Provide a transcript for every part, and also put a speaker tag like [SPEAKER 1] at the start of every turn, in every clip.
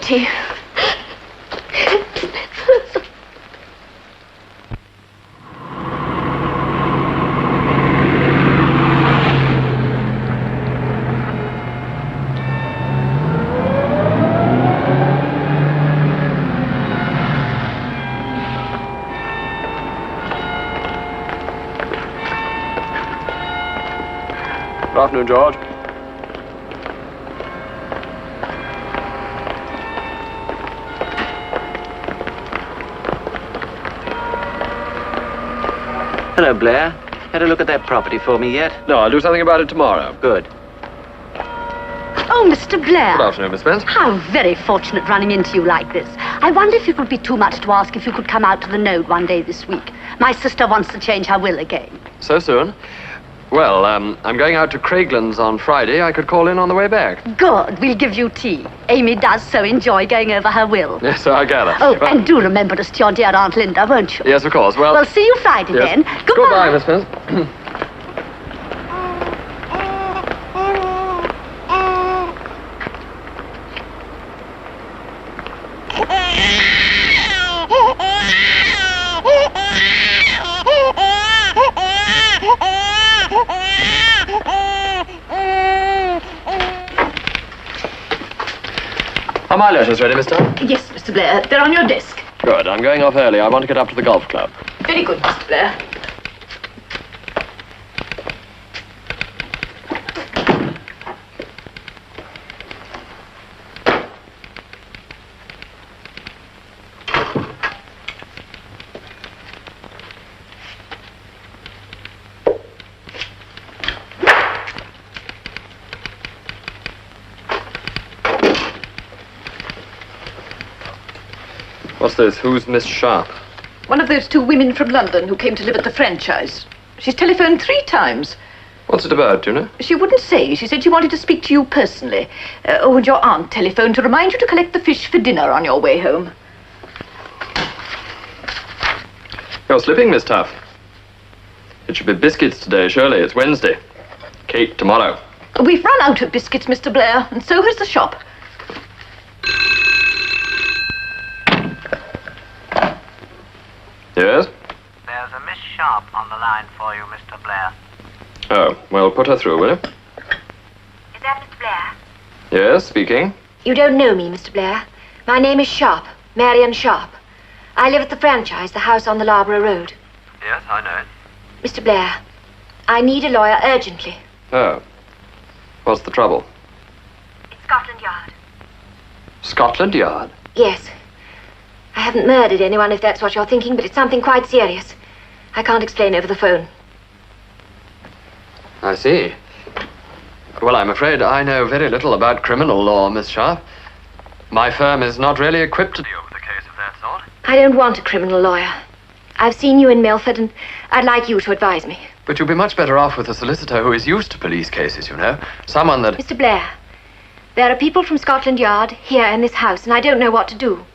[SPEAKER 1] Dulcie.
[SPEAKER 2] Good afternoon, George.
[SPEAKER 3] Hello, Blair. Had a look at that property for me yet?
[SPEAKER 2] No, I'll do something about it tomorrow.
[SPEAKER 3] Good.
[SPEAKER 1] Oh, Mr. Blair.
[SPEAKER 2] Good afternoon, Miss Spence.
[SPEAKER 1] How very fortunate running into you like this. I wonder if it would be too much to ask if you could come out to the Node one day this week. My sister wants to change her will again.
[SPEAKER 2] So soon? Well, I'm going out to Craiglands on Friday. I could call in on the way back.
[SPEAKER 1] Good. We'll give you tea. Amy does so enjoy going over her will.
[SPEAKER 2] Yes, I gather.
[SPEAKER 1] Oh,
[SPEAKER 2] Well,
[SPEAKER 1] and do remember us to your dear Aunt Linda, won't you?
[SPEAKER 2] Yes, of course. Well,
[SPEAKER 1] We'll see you Friday
[SPEAKER 2] yes.
[SPEAKER 1] then.
[SPEAKER 2] Goodbye, Miss Spence. Are my letters ready, Mister?
[SPEAKER 1] Yes, Mr. Blair. They're on your desk.
[SPEAKER 2] Good. I'm going off early. I want to get up to the golf club.
[SPEAKER 1] Very good, Mr. Blair.
[SPEAKER 2] What's this? Who's Miss Sharp?
[SPEAKER 4] One of those two women from London who came to live at the franchise. She's telephoned 3 times.
[SPEAKER 2] What's it about, do you know?
[SPEAKER 4] She wouldn't say. She said she wanted to speak to you personally. Oh, and your aunt telephoned to remind you to collect the fish for dinner on your way home.
[SPEAKER 2] You're slipping, Miss Tuff. It should be biscuits today, surely. It's Wednesday. Cake tomorrow.
[SPEAKER 4] We've run out of biscuits, Mr. Blair, and so has the shop.
[SPEAKER 2] Yes?
[SPEAKER 3] There's a Miss Sharp on the line for you, Mr. Blair.
[SPEAKER 2] Oh, well, put her through, will you?
[SPEAKER 5] Is that Mr. Blair?
[SPEAKER 2] Yes, speaking.
[SPEAKER 5] You don't know me, Mr. Blair. My name is Sharp, Marion Sharp. I live at the franchise, the house on the Loughborough Road.
[SPEAKER 3] Yes, I know it.
[SPEAKER 5] Mr. Blair, I need a lawyer urgently.
[SPEAKER 2] Oh. What's the trouble?
[SPEAKER 5] It's Scotland Yard.
[SPEAKER 2] Scotland Yard?
[SPEAKER 5] Yes. I haven't murdered anyone, if that's what you're thinking, but it's something quite serious. I can't explain over the phone.
[SPEAKER 2] I see. Well, I'm afraid I know very little about criminal law, Miss Sharp. My firm is not really equipped to deal with a case of that sort.
[SPEAKER 5] I don't want a criminal lawyer. I've seen you in Milford, and I'd like you to advise me.
[SPEAKER 2] But you'll be much better off with a solicitor who is used to police cases, you know. Someone that...
[SPEAKER 5] Mr. Blair, there are people from Scotland Yard here in this house, and I don't know what to do.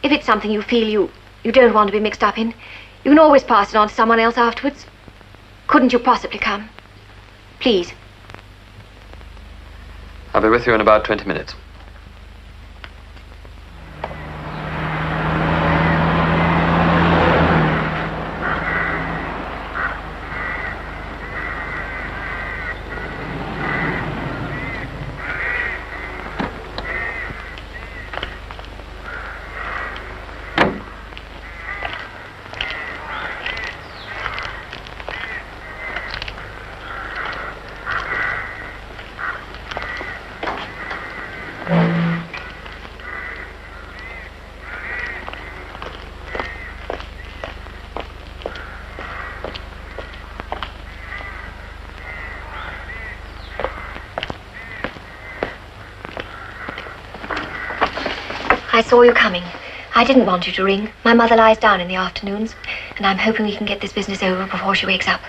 [SPEAKER 5] If it's something you feel you don't want to be mixed up in, you can always pass it on to someone else afterwards. Couldn't you possibly come? Please.
[SPEAKER 2] I'll be with you in about 20 minutes.
[SPEAKER 5] I saw you coming. I didn't want you to ring. My mother lies down in the afternoons, and I'm hoping we can get this business over before she wakes up.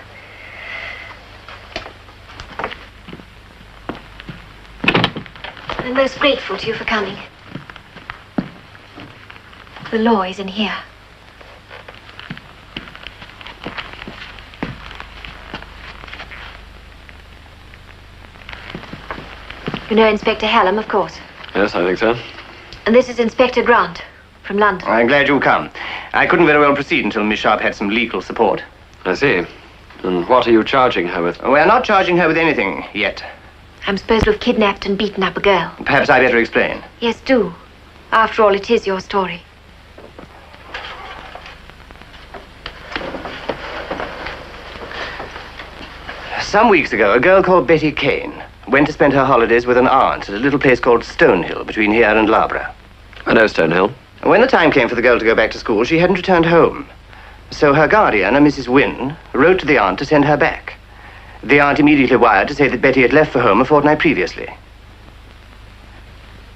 [SPEAKER 5] I'm most grateful to you for coming. The law is in here. You know Inspector Hallam, of course.
[SPEAKER 2] Yes, I think so.
[SPEAKER 5] And this is Inspector Grant from London.
[SPEAKER 6] I'm glad you've come. I couldn't very well proceed until Miss Sharp had some legal support.
[SPEAKER 2] I see. And what are you charging her with?
[SPEAKER 6] We're not charging her with anything yet.
[SPEAKER 5] I'm supposed to have kidnapped and beaten up a girl.
[SPEAKER 6] Perhaps I better explain.
[SPEAKER 5] Yes, do. After all, it is your story.
[SPEAKER 6] Some weeks ago, a girl called Betty Kane went to spend her holidays with an aunt at a little place called Stonehill between here and Loughborough.
[SPEAKER 2] I know Stonehill.
[SPEAKER 6] When the time came for the girl to go back to school, she hadn't returned home. So her guardian, a Mrs. Wynne, wrote to the aunt to send her back. The aunt immediately wired to say that Betty had left for home a fortnight previously.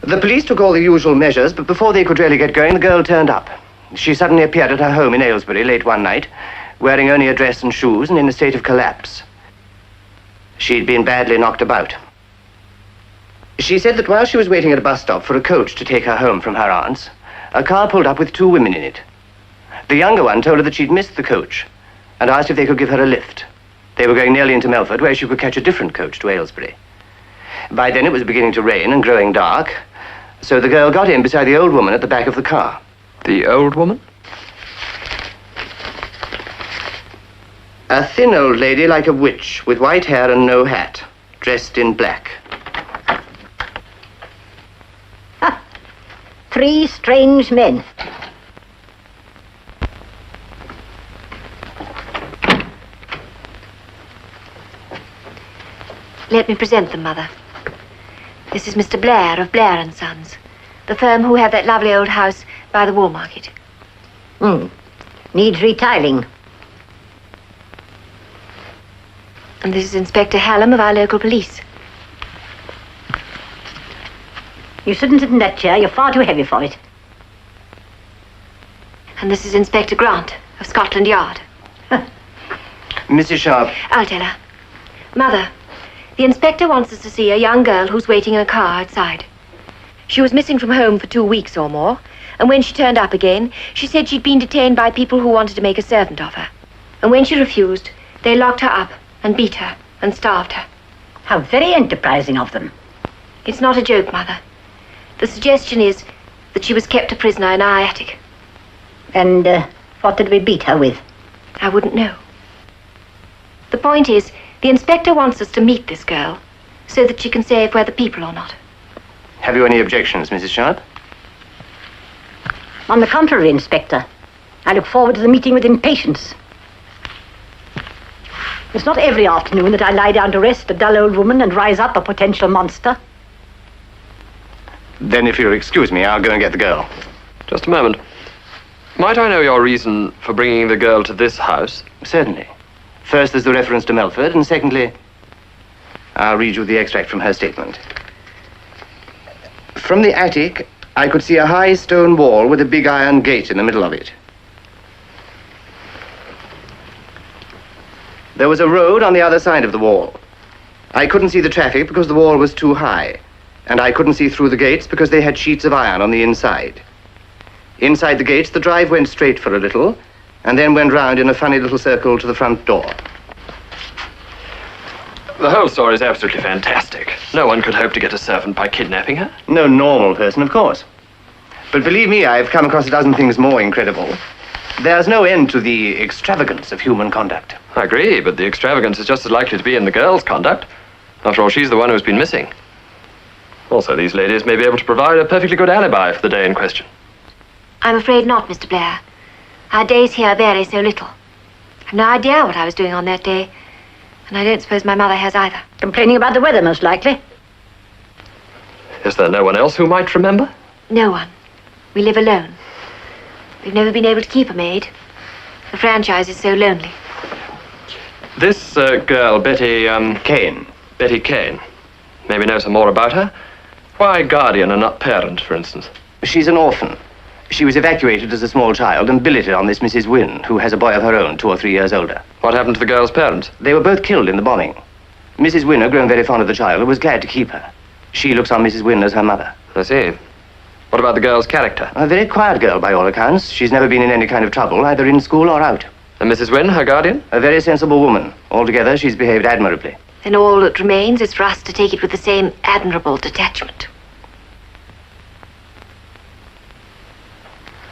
[SPEAKER 6] The police took all the usual measures, but before they could really get going, the girl turned up. She suddenly appeared at her home in Aylesbury late one night, wearing only a dress and shoes and in a state of collapse. She'd been badly knocked about. She said that while she was waiting at a bus stop for a coach to take her home from her aunt's, a car pulled up with 2 women in it. The younger one told her that she'd missed the coach and asked if they could give her a lift. They were going nearly into Melford, where she could catch a different coach to Aylesbury. By then it was beginning to rain and growing dark, so the girl got in beside the old woman at the back of the car.
[SPEAKER 2] The old woman?
[SPEAKER 6] A thin old lady like a witch, with white hair and no hat, dressed in black.
[SPEAKER 1] 3 strange men.
[SPEAKER 5] Let me present them, Mother. This is Mr. Blair of Blair and Sons, the firm who have that lovely old house by the Wool Market.
[SPEAKER 1] Needs retiling.
[SPEAKER 5] And this is Inspector Hallam of our local police.
[SPEAKER 1] You shouldn't sit in that chair. You're far too heavy for it.
[SPEAKER 5] And this is Inspector Grant of Scotland Yard.
[SPEAKER 6] Mrs. Sharp.
[SPEAKER 5] I'll tell her. Mother, the inspector wants us to see a young girl who's waiting in a car outside. She was missing from home for 2 weeks or more, and when she turned up again, she said she'd been detained by people who wanted to make a servant of her. And when she refused, they locked her up and beat her and starved her.
[SPEAKER 1] How very enterprising of them.
[SPEAKER 5] It's not a joke, Mother. The suggestion is that she was kept a prisoner in our attic.
[SPEAKER 1] And what did we beat her with?
[SPEAKER 5] I wouldn't know. The point is, the inspector wants us to meet this girl so that she can say if we're the people or not.
[SPEAKER 6] Have you any objections, Mrs. Sharp?
[SPEAKER 1] On the contrary, Inspector. I look forward to the meeting with impatience. It's not every afternoon that I lie down to rest a dull old woman and rise up a potential monster.
[SPEAKER 6] Then if you'll excuse me, I'll go and get the girl.
[SPEAKER 2] Just a moment. Might I know your reason for bringing the girl to this house?
[SPEAKER 6] Certainly. First, there's the reference to Melford, and secondly, I'll read you the extract from her statement. From the attic, I could see a high stone wall with a big iron gate in the middle of it. There was a road on the other side of the wall. I couldn't see the traffic because the wall was too high, and I couldn't see through the gates because they had sheets of iron on the inside. Inside the gates, the drive went straight for a little, and then went round in a funny little circle to the front door.
[SPEAKER 2] The whole story is absolutely fantastic. No one could hope to get a servant by kidnapping her.
[SPEAKER 6] No normal person, of course. But believe me, I've come across a dozen things more incredible. There's no end to the extravagance of human conduct.
[SPEAKER 2] I agree, but the extravagance is just as likely to be in the girl's conduct. After all, she's the one who's been missing. Also, these ladies may be able to provide a perfectly good alibi for the day in question.
[SPEAKER 5] I'm afraid not, Mr. Blair. Our days here vary so little. I've no idea what I was doing on that day, and I don't suppose my mother has either.
[SPEAKER 1] Complaining about the weather, most likely.
[SPEAKER 2] Is there no one else who might remember?
[SPEAKER 5] No one. We live alone. We've never been able to keep a maid. The franchise is so lonely.
[SPEAKER 2] This girl, Betty,
[SPEAKER 6] Kane.
[SPEAKER 2] Betty Kane. Maybe know some more about her? Why guardian and not parent, for instance?
[SPEAKER 6] She's an orphan. She was evacuated as a small child and billeted on this Mrs. Wynne, who has a boy of her own, 2 or 3 years older.
[SPEAKER 2] What happened to the girl's parents?
[SPEAKER 6] They were both killed in the bombing. Mrs. Wynne had grown very fond of the child and was glad to keep her. She looks on Mrs. Wynne as her mother.
[SPEAKER 2] I see. What about the girl's character?
[SPEAKER 6] A very quiet girl, by all accounts. She's never been in any kind of trouble, either in school or out.
[SPEAKER 2] And Mrs. Wynne, her guardian?
[SPEAKER 6] A very sensible woman. Altogether, she's behaved admirably.
[SPEAKER 5] Then all that remains is for us to take it with the same admirable detachment.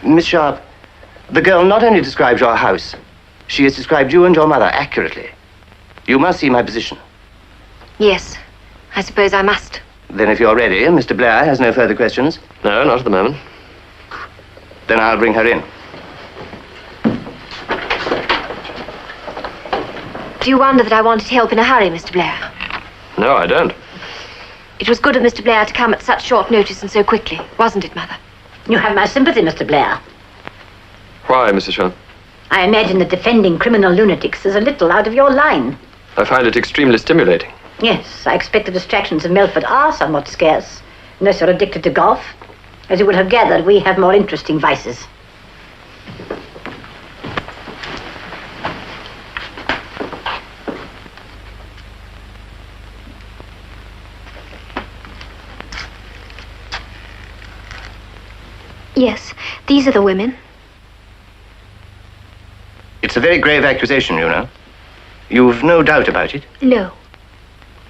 [SPEAKER 6] Miss Sharp, the girl not only describes your house, she has described you and your mother accurately. You must see my position.
[SPEAKER 5] Yes, I suppose I must.
[SPEAKER 6] Then if you're ready, Mr. Blair has no further questions.
[SPEAKER 2] No, not at the moment.
[SPEAKER 6] Then I'll bring her in.
[SPEAKER 5] Do you wonder that I wanted help in a hurry, Mr. Blair?
[SPEAKER 2] No, I don't.
[SPEAKER 5] It was good of Mr. Blair to come at such short notice and so quickly, wasn't it, Mother?
[SPEAKER 1] You have my sympathy, Mr. Blair.
[SPEAKER 2] Why, Mrs. Sharp?
[SPEAKER 1] I imagine that defending criminal lunatics is a little out of your line.
[SPEAKER 2] I find it extremely stimulating.
[SPEAKER 1] Yes, I expect the distractions of Melford are somewhat scarce, unless you're addicted to golf. As you would have gathered, we have more interesting vices.
[SPEAKER 5] Yes, these are the women.
[SPEAKER 6] It's a very grave accusation, you know. You've no doubt about it.
[SPEAKER 5] No.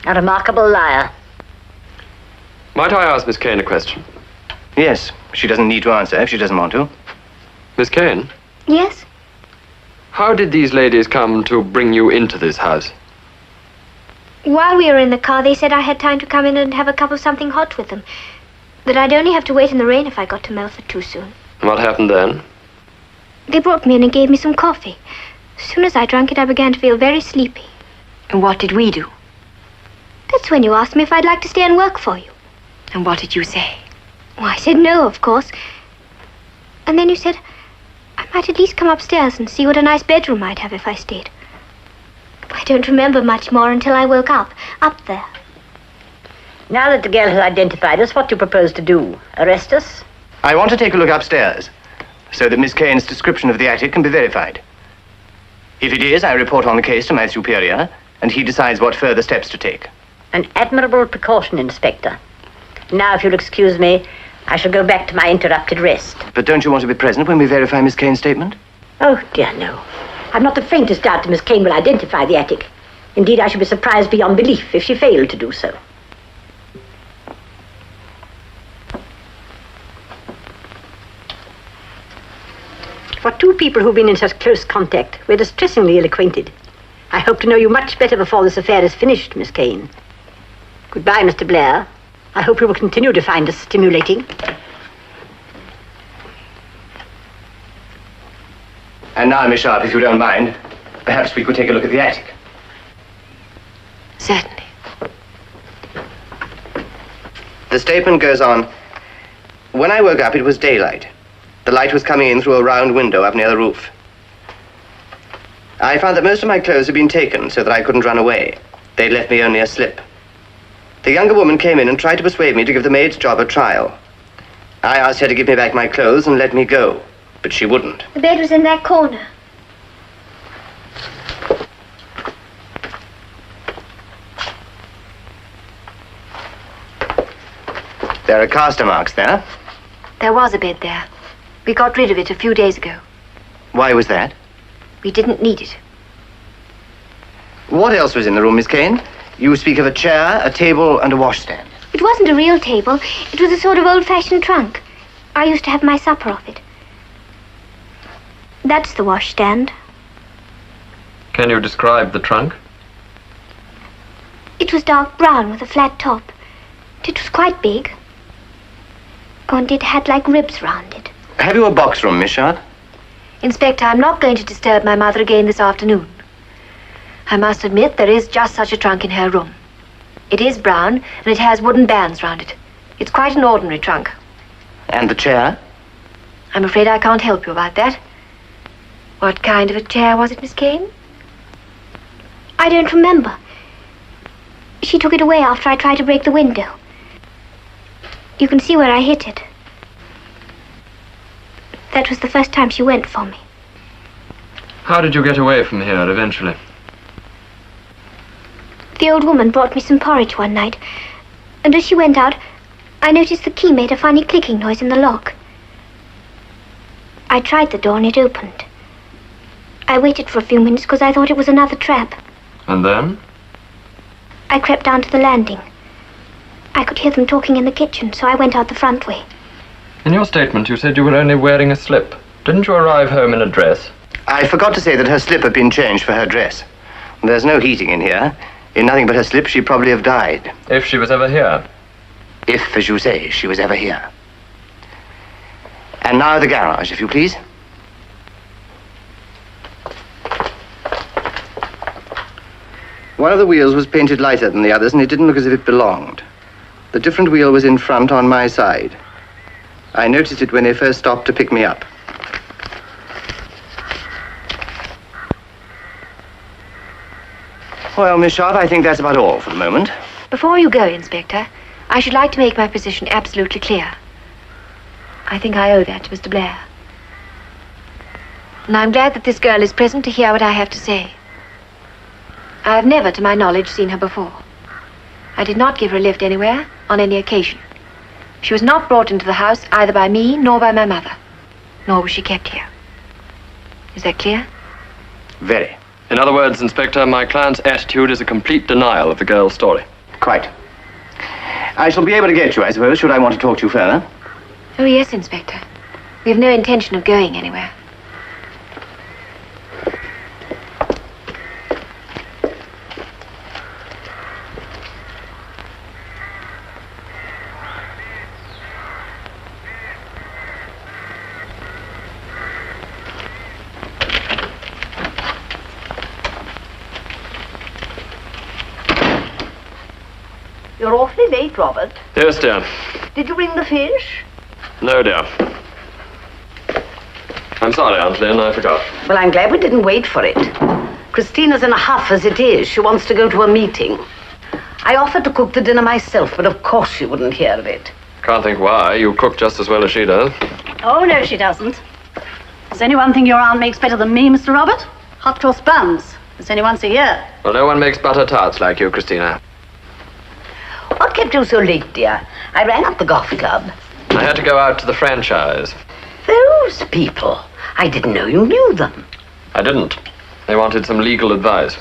[SPEAKER 1] A remarkable liar.
[SPEAKER 2] Might I ask Miss Kane a question?
[SPEAKER 6] Yes, she doesn't need to answer if she doesn't want to.
[SPEAKER 2] Miss Kane,
[SPEAKER 5] Yes?
[SPEAKER 2] how did these ladies come to bring you into this house?
[SPEAKER 5] While we were in the car, they said I had time to come in and have a cup of something hot with them. That I'd only have to wait in the rain if I got to Melford too soon.
[SPEAKER 2] What happened then?
[SPEAKER 5] They brought me in and gave me some coffee. As soon as I drank it, I began to feel very sleepy.
[SPEAKER 4] And what did we do?
[SPEAKER 5] That's when you asked me if I'd like to stay and work for you.
[SPEAKER 4] And what did you say?
[SPEAKER 5] Well, I said no, of course. And then you said I might at least come upstairs and see what a nice bedroom I'd have if I stayed. I don't remember much more until I woke up there.
[SPEAKER 1] Now that the girl has identified us, what do you propose to do? Arrest us?
[SPEAKER 6] I want to take a look upstairs, so that Miss Kane's description of the attic can be verified. If it is, I report on the case to my superior, and he decides what further steps to take.
[SPEAKER 1] An admirable precaution, Inspector. Now, if you'll excuse me, I shall go back to my interrupted rest.
[SPEAKER 6] But don't you want to be present when we verify Miss Kane's statement?
[SPEAKER 1] Oh, dear, no. I've not the faintest doubt that Miss Kane will identify the attic. Indeed, I should be surprised beyond belief if she failed to do so. For two people who've been in such close contact, we're distressingly ill-acquainted. I hope to know you much better before this affair is finished, Miss Kane. Goodbye, Mr. Blair. I hope you will continue to find us stimulating.
[SPEAKER 6] And now, Miss Sharp, if you don't mind, perhaps we could take a look at the attic.
[SPEAKER 5] Certainly.
[SPEAKER 6] The statement goes on, when I woke up, it was daylight. The light was coming in through a round window up near the roof. I found that most of my clothes had been taken so that I couldn't run away. They'd left me only a slip. The younger woman came in and tried to persuade me to give the maid's job a trial. I asked her to give me back my clothes and let me go, but she wouldn't.
[SPEAKER 5] The bed was in that corner.
[SPEAKER 6] There are caster marks there.
[SPEAKER 5] There was a bed there. We got rid of it a few days ago.
[SPEAKER 6] Why was that?
[SPEAKER 5] We didn't need it.
[SPEAKER 6] What else was in the room, Miss Kane? You speak of a chair, a table, and a washstand.
[SPEAKER 5] It wasn't a real table. It was a sort of old-fashioned trunk. I used to have my supper off it. That's the washstand.
[SPEAKER 2] Can you describe the trunk?
[SPEAKER 5] It was dark brown with a flat top. It was quite big. Oh, and it had like ribs round it.
[SPEAKER 6] Have you a box room, Miss Sharp?
[SPEAKER 5] Inspector, I'm not going to disturb my mother again this afternoon. I must admit there is just such a trunk in her room. It is brown, and it has wooden bands round it. It's quite an ordinary trunk.
[SPEAKER 6] And the chair?
[SPEAKER 5] I'm afraid I can't help you about that. What kind of a chair was it, Miss Kane? I don't remember. She took it away after I tried to break the window. You can see where I hit it. That was the first time she went for me.
[SPEAKER 2] How did you get away from here eventually?
[SPEAKER 5] The old woman brought me some porridge one night, and as she went out, I noticed the key made a funny clicking noise in the lock. I tried the door and it opened. I waited for a few minutes because I thought it was another trap.
[SPEAKER 2] And then?
[SPEAKER 5] I crept down to the landing. I could hear them talking in the kitchen, so I went out the front way.
[SPEAKER 2] In your statement, you said you were only wearing a slip. Didn't you arrive home in a dress?
[SPEAKER 6] I forgot to say that her slip had been changed for her dress. There's no heating in here. In nothing but her slip, she'd probably have died.
[SPEAKER 2] If she was ever here.
[SPEAKER 6] If, as you say, she was ever here. And now the garage, if you please. One of the wheels was painted lighter than the others, and it didn't look as if it belonged. The different wheel was in front on my side. I noticed it when they first stopped to pick me up. Well, Miss Sharp, I think that's about all for the moment.
[SPEAKER 5] Before you go, Inspector, I should like to make my position absolutely clear. I think I owe that to Mr. Blair. And I'm glad that this girl is present to hear what I have to say. I have never, to my knowledge, seen her before. I did not give her a lift anywhere, on any occasion. She was not brought into the house either by me nor by my mother. Nor was she kept here. Is that clear?
[SPEAKER 6] Very.
[SPEAKER 2] In other words, Inspector, my client's attitude is a complete denial of the girl's story.
[SPEAKER 6] Quite. I shall be able to get you, I suppose, should I want to talk to you further.
[SPEAKER 5] Oh, yes, Inspector. We have no intention of going anywhere.
[SPEAKER 1] You're awfully late, Robert.
[SPEAKER 2] Yes, dear.
[SPEAKER 1] Did you bring the fish?
[SPEAKER 2] No, dear. I'm sorry, Aunt Lynn, I forgot.
[SPEAKER 7] Well, I'm glad we didn't wait for it. Christina's in a huff as it is. She wants to go to a meeting. I offered to cook the dinner myself, but of course she wouldn't hear of it.
[SPEAKER 2] Can't think why. You cook just as well as she does.
[SPEAKER 8] Oh, no, she doesn't. Does anyone think your aunt makes better than me, Mr. Robert? Hot cross buns. It's only once a year.
[SPEAKER 2] Well, no one makes butter tarts like you, Christina.
[SPEAKER 7] What kept you so late, dear? I rang up the golf club.
[SPEAKER 2] I had to go out to the franchise.
[SPEAKER 7] Those people. I didn't know you knew them.
[SPEAKER 2] I didn't. They wanted some legal advice.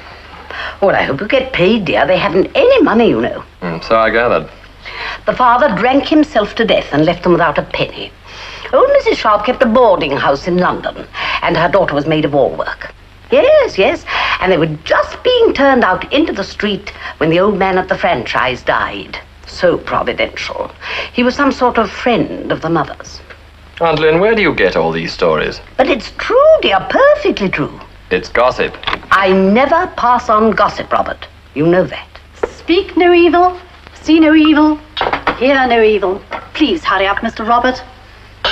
[SPEAKER 7] Well, I hope you get paid, dear. They haven't any money, you know.
[SPEAKER 2] So I gathered.
[SPEAKER 7] The father drank himself to death and left them without a penny. Old Mrs. Sharp kept a boarding house in London, and her daughter was maid of all work. Yes, and they were just being turned out into the street when the old man at the franchise died. So providential. He was some sort of friend of the mother's.
[SPEAKER 2] Aunt Lynn, where do you get all these stories?
[SPEAKER 7] But it's true, dear, perfectly true.
[SPEAKER 2] It's gossip.
[SPEAKER 7] I never pass on gossip, Robert. You know that.
[SPEAKER 8] Speak no evil, see no evil, hear no evil. Please hurry up, Mr. Robert.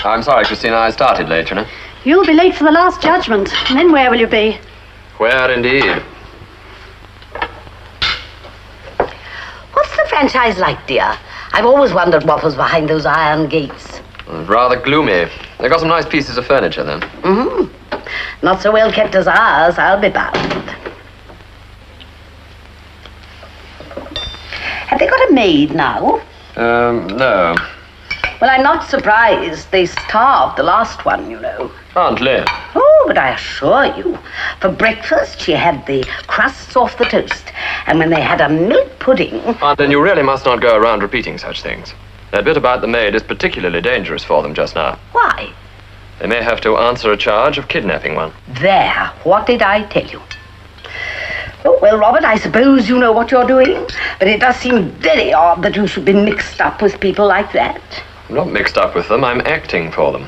[SPEAKER 2] I'm sorry, Christina, I started late, you know.
[SPEAKER 8] You'll be late for the last judgment, and then where will you be?
[SPEAKER 2] Where indeed?
[SPEAKER 7] What's the franchise like, dear? I've always wondered what was behind those iron gates.
[SPEAKER 2] Rather gloomy. They got some nice pieces of furniture, then.
[SPEAKER 7] Mm-hmm. Not so well kept as ours, I'll be bound. Have they got a maid now?
[SPEAKER 2] No.
[SPEAKER 7] Well, I'm not surprised. They starved the last one, you know.
[SPEAKER 2] Aunt Lynn.
[SPEAKER 7] Oh, but I assure you, for breakfast she had the crusts off the toast, and when they had a milk pudding...
[SPEAKER 2] Aunt Lynn, you really must not go around repeating such things. That bit about the maid is particularly dangerous for them just now.
[SPEAKER 7] Why?
[SPEAKER 2] They may have to answer a charge of kidnapping one.
[SPEAKER 7] There, what did I tell you? Oh, well, Robert, I suppose you know what you're doing, but it does seem very odd that you should be mixed up with people like that.
[SPEAKER 2] I'm not mixed up with them, I'm acting for them.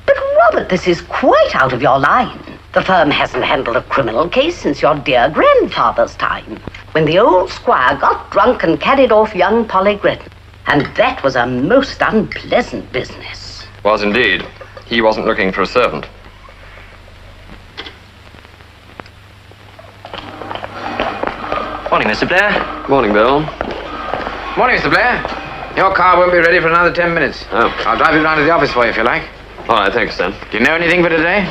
[SPEAKER 7] But, Robert, this is quite out of your line. The firm hasn't handled a criminal case since your dear grandfather's time, when the old squire got drunk and carried off young Polly Gretton. And that was a most unpleasant business.
[SPEAKER 2] Was indeed. He wasn't looking for a servant.
[SPEAKER 3] Morning, Mr. Blair.
[SPEAKER 2] Morning, Bill.
[SPEAKER 9] Morning, Mr. Blair. Your car won't be ready for another 10 minutes.
[SPEAKER 2] Oh.
[SPEAKER 9] I'll drive you round to the office for you if you like.
[SPEAKER 2] All right, thanks, then.
[SPEAKER 9] Do you know anything for today?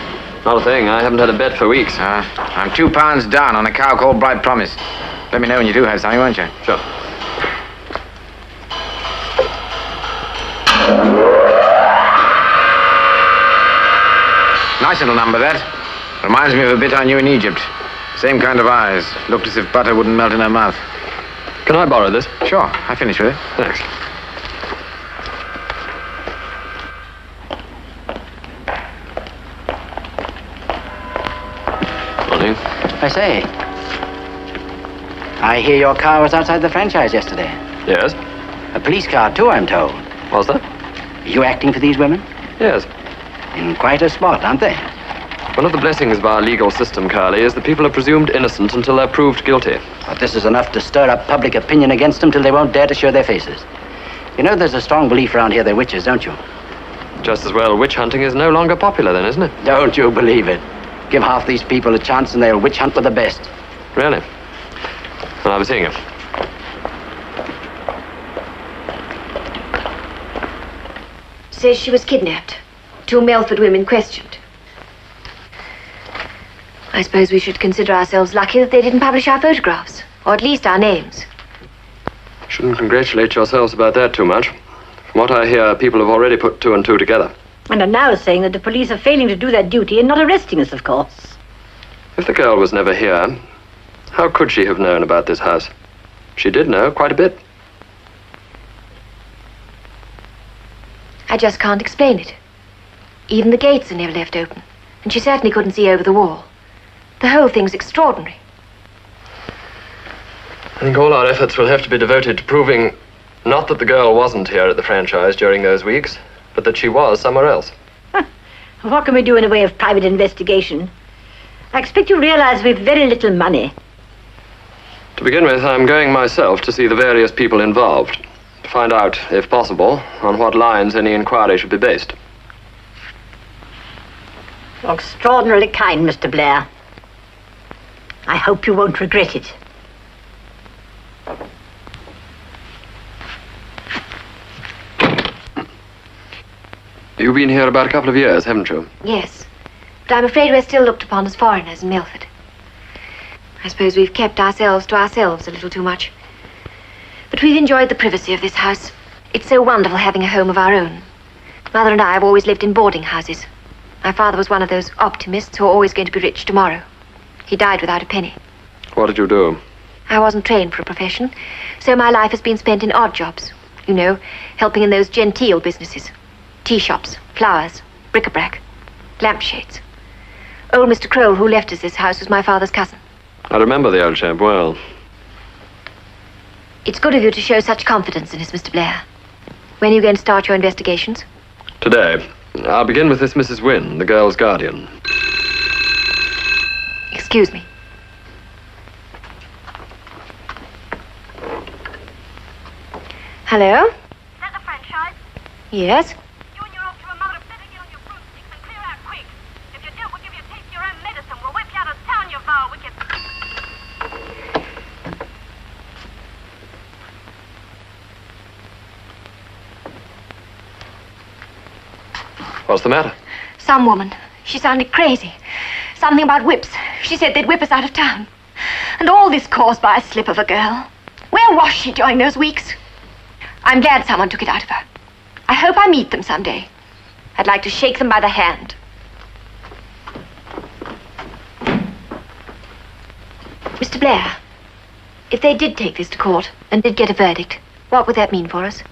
[SPEAKER 2] Not a thing. I haven't had a bet for weeks.
[SPEAKER 9] I'm £2 down on a cow called Bright Promise. Let me know when you do have something, won't you?
[SPEAKER 2] Sure.
[SPEAKER 9] Nice little number, that. Reminds me of a bit I knew in Egypt. Same kind of eyes. Looked as if butter wouldn't melt in her mouth.
[SPEAKER 2] Can I borrow this?
[SPEAKER 9] Sure, I finished with it.
[SPEAKER 2] Thanks.
[SPEAKER 3] I say, I hear your car was outside the franchise yesterday.
[SPEAKER 2] Yes?
[SPEAKER 3] A police car, too, I'm told.
[SPEAKER 2] Was there?
[SPEAKER 3] You acting for these women?
[SPEAKER 2] Yes.
[SPEAKER 3] In quite a spot, aren't they?
[SPEAKER 2] One of the blessings of our legal system, Curly, is that people are presumed innocent until they're proved guilty.
[SPEAKER 3] But this is enough to stir up public opinion against them till they won't dare to show their faces. You know there's a strong belief around here they're witches, don't you?
[SPEAKER 2] Just as well, witch hunting is no longer popular then, isn't it?
[SPEAKER 3] Don't you believe it. Give half these people a chance and they'll witch hunt with the best.
[SPEAKER 2] Really? Well, I'll be seeing you.
[SPEAKER 5] Says she was kidnapped. 2 Melford women questioned. I suppose we should consider ourselves lucky that they didn't publish our photographs, or at least our names.
[SPEAKER 2] Shouldn't congratulate yourselves about that too much. From what I hear, people have already put 2 and 2 together.
[SPEAKER 1] And are now saying that the police are failing to do their duty and not arresting us, of course.
[SPEAKER 2] If the girl was never here, how could she have known about this house? She did know quite a bit.
[SPEAKER 5] I just can't explain it. Even the gates are never left open, and she certainly couldn't see over the wall. The whole thing's extraordinary.
[SPEAKER 2] I think all our efforts will have to be devoted to proving not that the girl wasn't here at the franchise during those weeks, but that she was somewhere else.
[SPEAKER 1] What can we do in the way of private investigation? I expect you realize we've very little money.
[SPEAKER 2] To begin with, I'm going myself to see the various people involved, to find out, if possible, on what lines any inquiry should be based.
[SPEAKER 1] You're extraordinarily kind, Mr. Blair. I hope you won't regret it.
[SPEAKER 2] You've been here about a couple of years, haven't you?
[SPEAKER 5] Yes, but I'm afraid we're still looked upon as foreigners in Milford. I suppose we've kept ourselves to ourselves a little too much. But we've enjoyed the privacy of this house. It's so wonderful having a home of our own. Mother and I have always lived in boarding houses. My father was one of those optimists who are always going to be rich tomorrow. He died without a penny.
[SPEAKER 2] What did you do?
[SPEAKER 5] I wasn't trained for a profession, so my life has been spent in odd jobs. You know, helping in those genteel businesses. Tea shops, flowers, bric-a-brac, lampshades. Old Mr. Kroll, who left us this house, was my father's cousin.
[SPEAKER 2] I remember the old chap well.
[SPEAKER 5] It's good of you to show such confidence in us, Mr. Blair. When are you going to start your investigations?
[SPEAKER 2] Today. I'll begin with this Mrs. Wynne, the girl's guardian.
[SPEAKER 5] Excuse me. Hello?
[SPEAKER 10] Is that the franchise?
[SPEAKER 5] Yes?
[SPEAKER 10] You and your old promoter better get on your broomsticks and clear out quick. If you don't, we'll give you a taste of your own medicine. We'll whip you out of town, you vile wicked...
[SPEAKER 2] What's the matter?
[SPEAKER 5] Some woman. She sounded crazy. Something about whips. She said they'd whip us out of town. And all this caused by a slip of a girl. Where was she during those weeks? I'm glad someone took it out of her. I hope I meet them someday. I'd like to shake them by the hand. Mr. Blair, if they did take this to court and did get a verdict, what would that mean for us?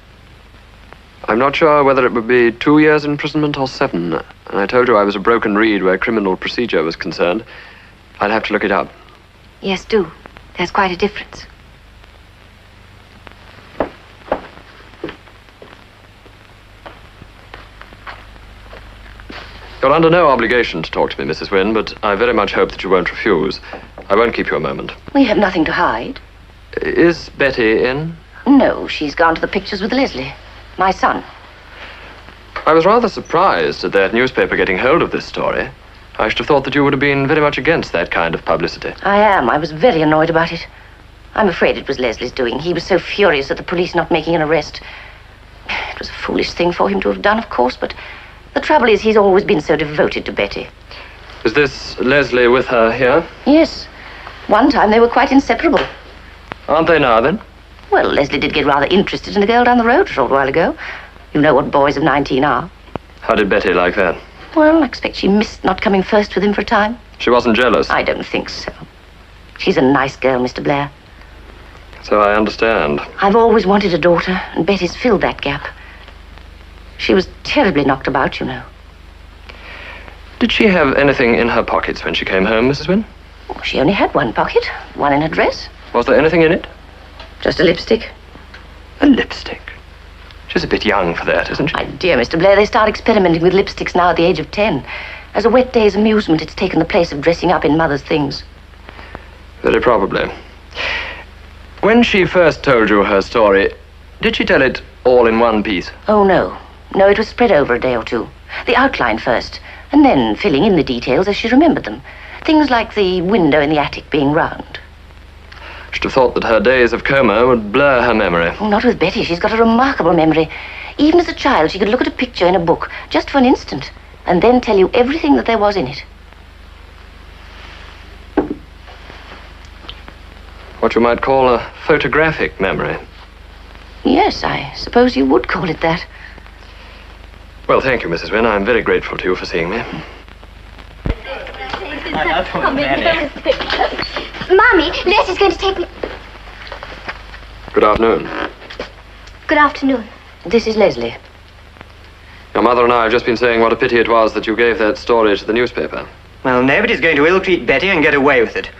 [SPEAKER 2] I'm not sure whether it would be 2 years imprisonment or 7. I told you I was a broken reed where criminal procedure was concerned. I'd have to look it up.
[SPEAKER 5] Yes, do. There's quite a difference.
[SPEAKER 2] You're under no obligation to talk to me, Mrs. Wynne, but I very much hope that you won't refuse. I won't keep you a moment.
[SPEAKER 7] We have nothing to hide.
[SPEAKER 2] Is Betty in?
[SPEAKER 7] No, she's gone to the pictures with Leslie, my son.
[SPEAKER 2] I was rather surprised at that newspaper getting hold of this story. I should have thought that you would have been very much against that kind of publicity.
[SPEAKER 7] I am. I was very annoyed about it. I'm afraid it was Leslie's doing. He was so furious at the police not making an arrest. It was a foolish thing for him to have done, of course, but the trouble is he's always been so devoted to Betty.
[SPEAKER 2] Is this Leslie with her here?
[SPEAKER 7] Yes. One time they were quite inseparable.
[SPEAKER 2] Aren't they now, then?
[SPEAKER 7] Well, Leslie did get rather interested in a girl down the road a short while ago. You know what boys of 19 are.
[SPEAKER 2] How did Betty like that?
[SPEAKER 7] Well, I expect she missed not coming first with him for a time.
[SPEAKER 2] She wasn't jealous?
[SPEAKER 7] I don't think so. She's a nice girl, Mr. Blair.
[SPEAKER 2] So I understand.
[SPEAKER 7] I've always wanted a daughter, and Betty's filled that gap. She was terribly knocked about, you know.
[SPEAKER 2] Did she have anything in her pockets when she came home, Mrs. Wynne?
[SPEAKER 11] Oh, she only had one pocket, one in her dress.
[SPEAKER 2] Was there anything in it?
[SPEAKER 11] Just a lipstick.
[SPEAKER 2] A lipstick? She's a bit young for that, isn't she?
[SPEAKER 11] My dear Mr. Blair, they start experimenting with lipsticks now at the age of 10. As a wet day's amusement, it's taken the place of dressing up in mother's things.
[SPEAKER 2] Very probably. When she first told you her story, did she tell it all in one piece?
[SPEAKER 11] Oh, no. No, it was spread over a day or two. The outline first, and then filling in the details as she remembered them. Things like the window in the attic being round.
[SPEAKER 2] I should have thought that her days of coma would blur her memory.
[SPEAKER 11] Oh, not with Betty. She's got a remarkable memory. Even as a child, she could look at a picture in a book, just for an instant, and then tell you everything that there was in it.
[SPEAKER 2] What you might call a photographic memory.
[SPEAKER 11] Yes, I suppose you would call it that.
[SPEAKER 2] Well, thank you, Mrs. Wynne. I'm very grateful to you for seeing me.
[SPEAKER 5] Mommy, Les is going to take me...
[SPEAKER 2] Good afternoon.
[SPEAKER 5] Good afternoon.
[SPEAKER 11] This is Leslie.
[SPEAKER 2] Your mother and I have just been saying what a pity it was that you gave that story to the newspaper.
[SPEAKER 6] Well, nobody's going to ill-treat Betty and get away with it.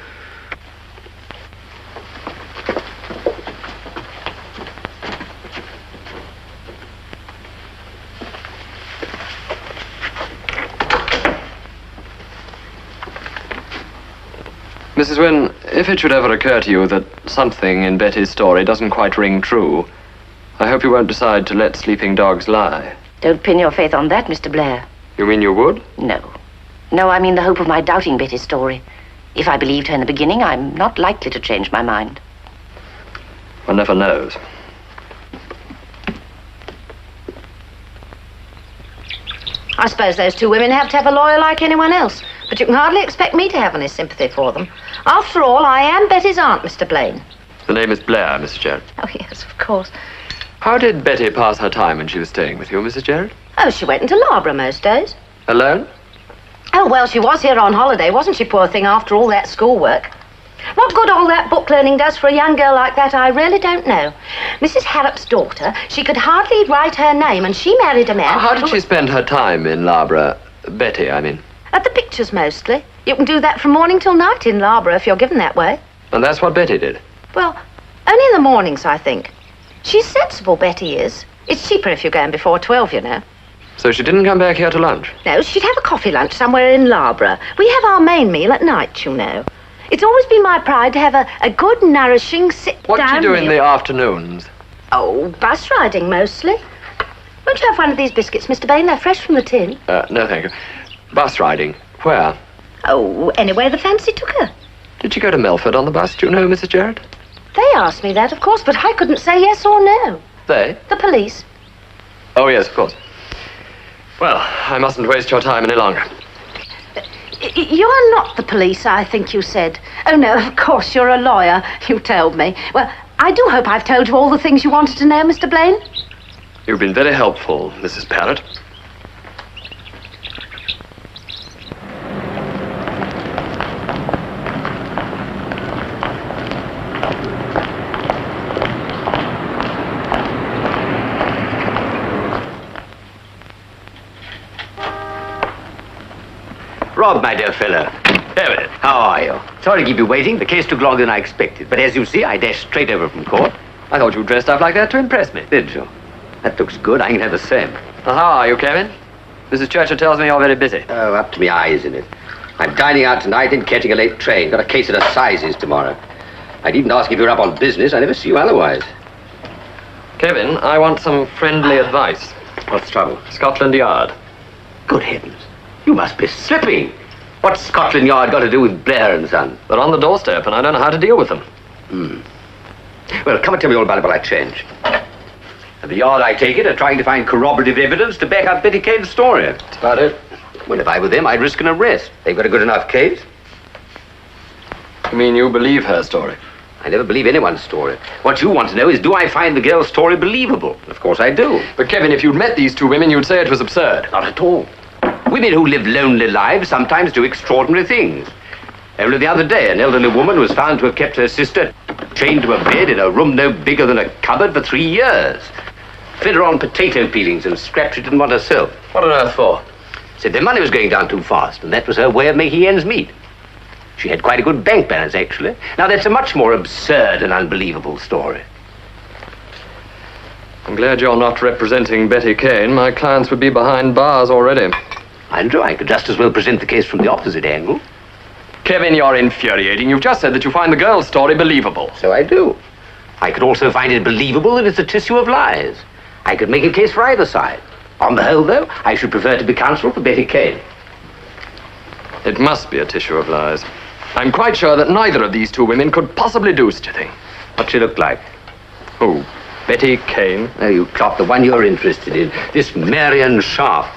[SPEAKER 2] Mrs. Wynne, if it should ever occur to you that something in Betty's story doesn't quite ring true, I hope you won't decide to let sleeping dogs lie.
[SPEAKER 11] Don't pin your faith on that, Mr. Blair.
[SPEAKER 2] You mean you would?
[SPEAKER 11] No. No, I mean the hope of my doubting Betty's story. If I believed her in the beginning, I'm not likely to change my mind.
[SPEAKER 2] One never knows.
[SPEAKER 12] I suppose those two women have to have a lawyer like anyone else, but you can hardly expect me to have any sympathy for them. After all, I am Betty's aunt, Mr. Blaine.
[SPEAKER 2] The name is Blair, Mrs. Jarrett.
[SPEAKER 12] Oh, yes, of course.
[SPEAKER 2] How did Betty pass her time when she was staying with you, Mrs. Jarrett?
[SPEAKER 12] Oh, she went into Loughborough most days.
[SPEAKER 2] Alone?
[SPEAKER 12] Oh, well, she was here on holiday, wasn't she, poor thing, after all that schoolwork? What good all that book learning does for a young girl like that, I really don't know. Mrs. Harrop's daughter, she could hardly write her name, and she married a man...
[SPEAKER 2] How did she spend her time in Loughborough? Betty, I mean.
[SPEAKER 12] At the pictures, mostly. You can do that from morning till night in Loughborough if you're given that way.
[SPEAKER 2] And that's what Betty did?
[SPEAKER 12] Well, only in the mornings, I think. She's sensible, Betty is. It's cheaper if you're going before 12, you know.
[SPEAKER 2] So she didn't come back here to lunch?
[SPEAKER 12] No, she'd have a coffee lunch somewhere in Loughborough. We have our main meal at night, you know. It's always been my pride to have a good, nourishing, sit-down
[SPEAKER 2] What do you do
[SPEAKER 12] meal.
[SPEAKER 2] in the afternoons?
[SPEAKER 12] Oh, bus riding, mostly. Won't you have one of these biscuits, Mr. Bain? They're fresh from the tin.
[SPEAKER 2] No, thank you. Bus riding? Where?
[SPEAKER 12] Oh, anywhere the fancy took her.
[SPEAKER 2] Did she go to Melford on the bus, do you know, Mrs. Jarrett?
[SPEAKER 12] They asked me that, of course, but I couldn't say yes or no.
[SPEAKER 2] They?
[SPEAKER 12] The police.
[SPEAKER 2] Oh, yes, of course. Well, I mustn't waste your time any longer.
[SPEAKER 12] You're not the police, I think you said. Oh, no, of course, you're a lawyer, you told me. Well, I do hope I've told you all the things you wanted to know, Mr. Blaine.
[SPEAKER 2] You've been very helpful, Mrs. Parrott.
[SPEAKER 3] Rob, my dear fellow.
[SPEAKER 2] David.
[SPEAKER 3] How are you? Sorry to keep you waiting. The case took longer than I expected. But as you see, I dashed straight over from court.
[SPEAKER 2] I thought you dressed up like that to impress me.
[SPEAKER 3] Did you? That looks good. I can have the same.
[SPEAKER 2] Well, how are you, Kevin? Mrs. Churchill tells me you're very busy.
[SPEAKER 3] Oh, up to my eyes in it. I'm dining out tonight and catching a late train. Got a case of assizes tomorrow. I needn't ask if you're up on business. I never see you otherwise.
[SPEAKER 2] Kevin, I want some friendly advice.
[SPEAKER 3] What's the trouble?
[SPEAKER 2] Scotland Yard.
[SPEAKER 3] Good heavens. You must be slipping. What's Scotland Yard got to do with Blair and Son?
[SPEAKER 2] They're on the doorstep, and I don't know how to deal with them.
[SPEAKER 3] Well, come and tell me all about it while I change. And the Yard, I take it, are trying to find corroborative evidence to back up Betty Kane's story.
[SPEAKER 2] That's about it.
[SPEAKER 3] Well, if I were them, I'd risk an arrest. They've got a good enough case.
[SPEAKER 2] You mean you believe her story?
[SPEAKER 3] I never believe anyone's story. What you want to know is, do I find the girl's story believable? Of course I do.
[SPEAKER 2] But, Kevin, if you'd met these two women, you'd say it was absurd.
[SPEAKER 3] Not at all. Women who live lonely lives sometimes do extraordinary things. Only the other day, an elderly woman was found to have kept her sister chained to a bed in a room no bigger than a cupboard for 3 years. Fed her on potato peelings and scraps she didn't want herself.
[SPEAKER 2] What on earth for?
[SPEAKER 3] Said their money was going down too fast, and that was her way of making ends meet. She had quite a good bank balance, actually. Now, that's a much more absurd and unbelievable story.
[SPEAKER 2] I'm glad you're not representing Betty Kane. My clients would be behind bars already.
[SPEAKER 3] Andrew, I could just as well present the case from the opposite angle.
[SPEAKER 2] Kevin, you're infuriating. You've just said that you find the girl's story believable.
[SPEAKER 3] So I do. I could also find it believable that it's a tissue of lies. I could make a case for either side. On the whole, though, I should prefer to be counsel for Betty Kane.
[SPEAKER 2] It must be a tissue of lies. I'm quite sure that neither of these two women could possibly do such a thing.
[SPEAKER 3] What she looked like?
[SPEAKER 2] Who? Betty Kane?
[SPEAKER 3] Oh, you clock the one you're interested in. This Marion Sharp.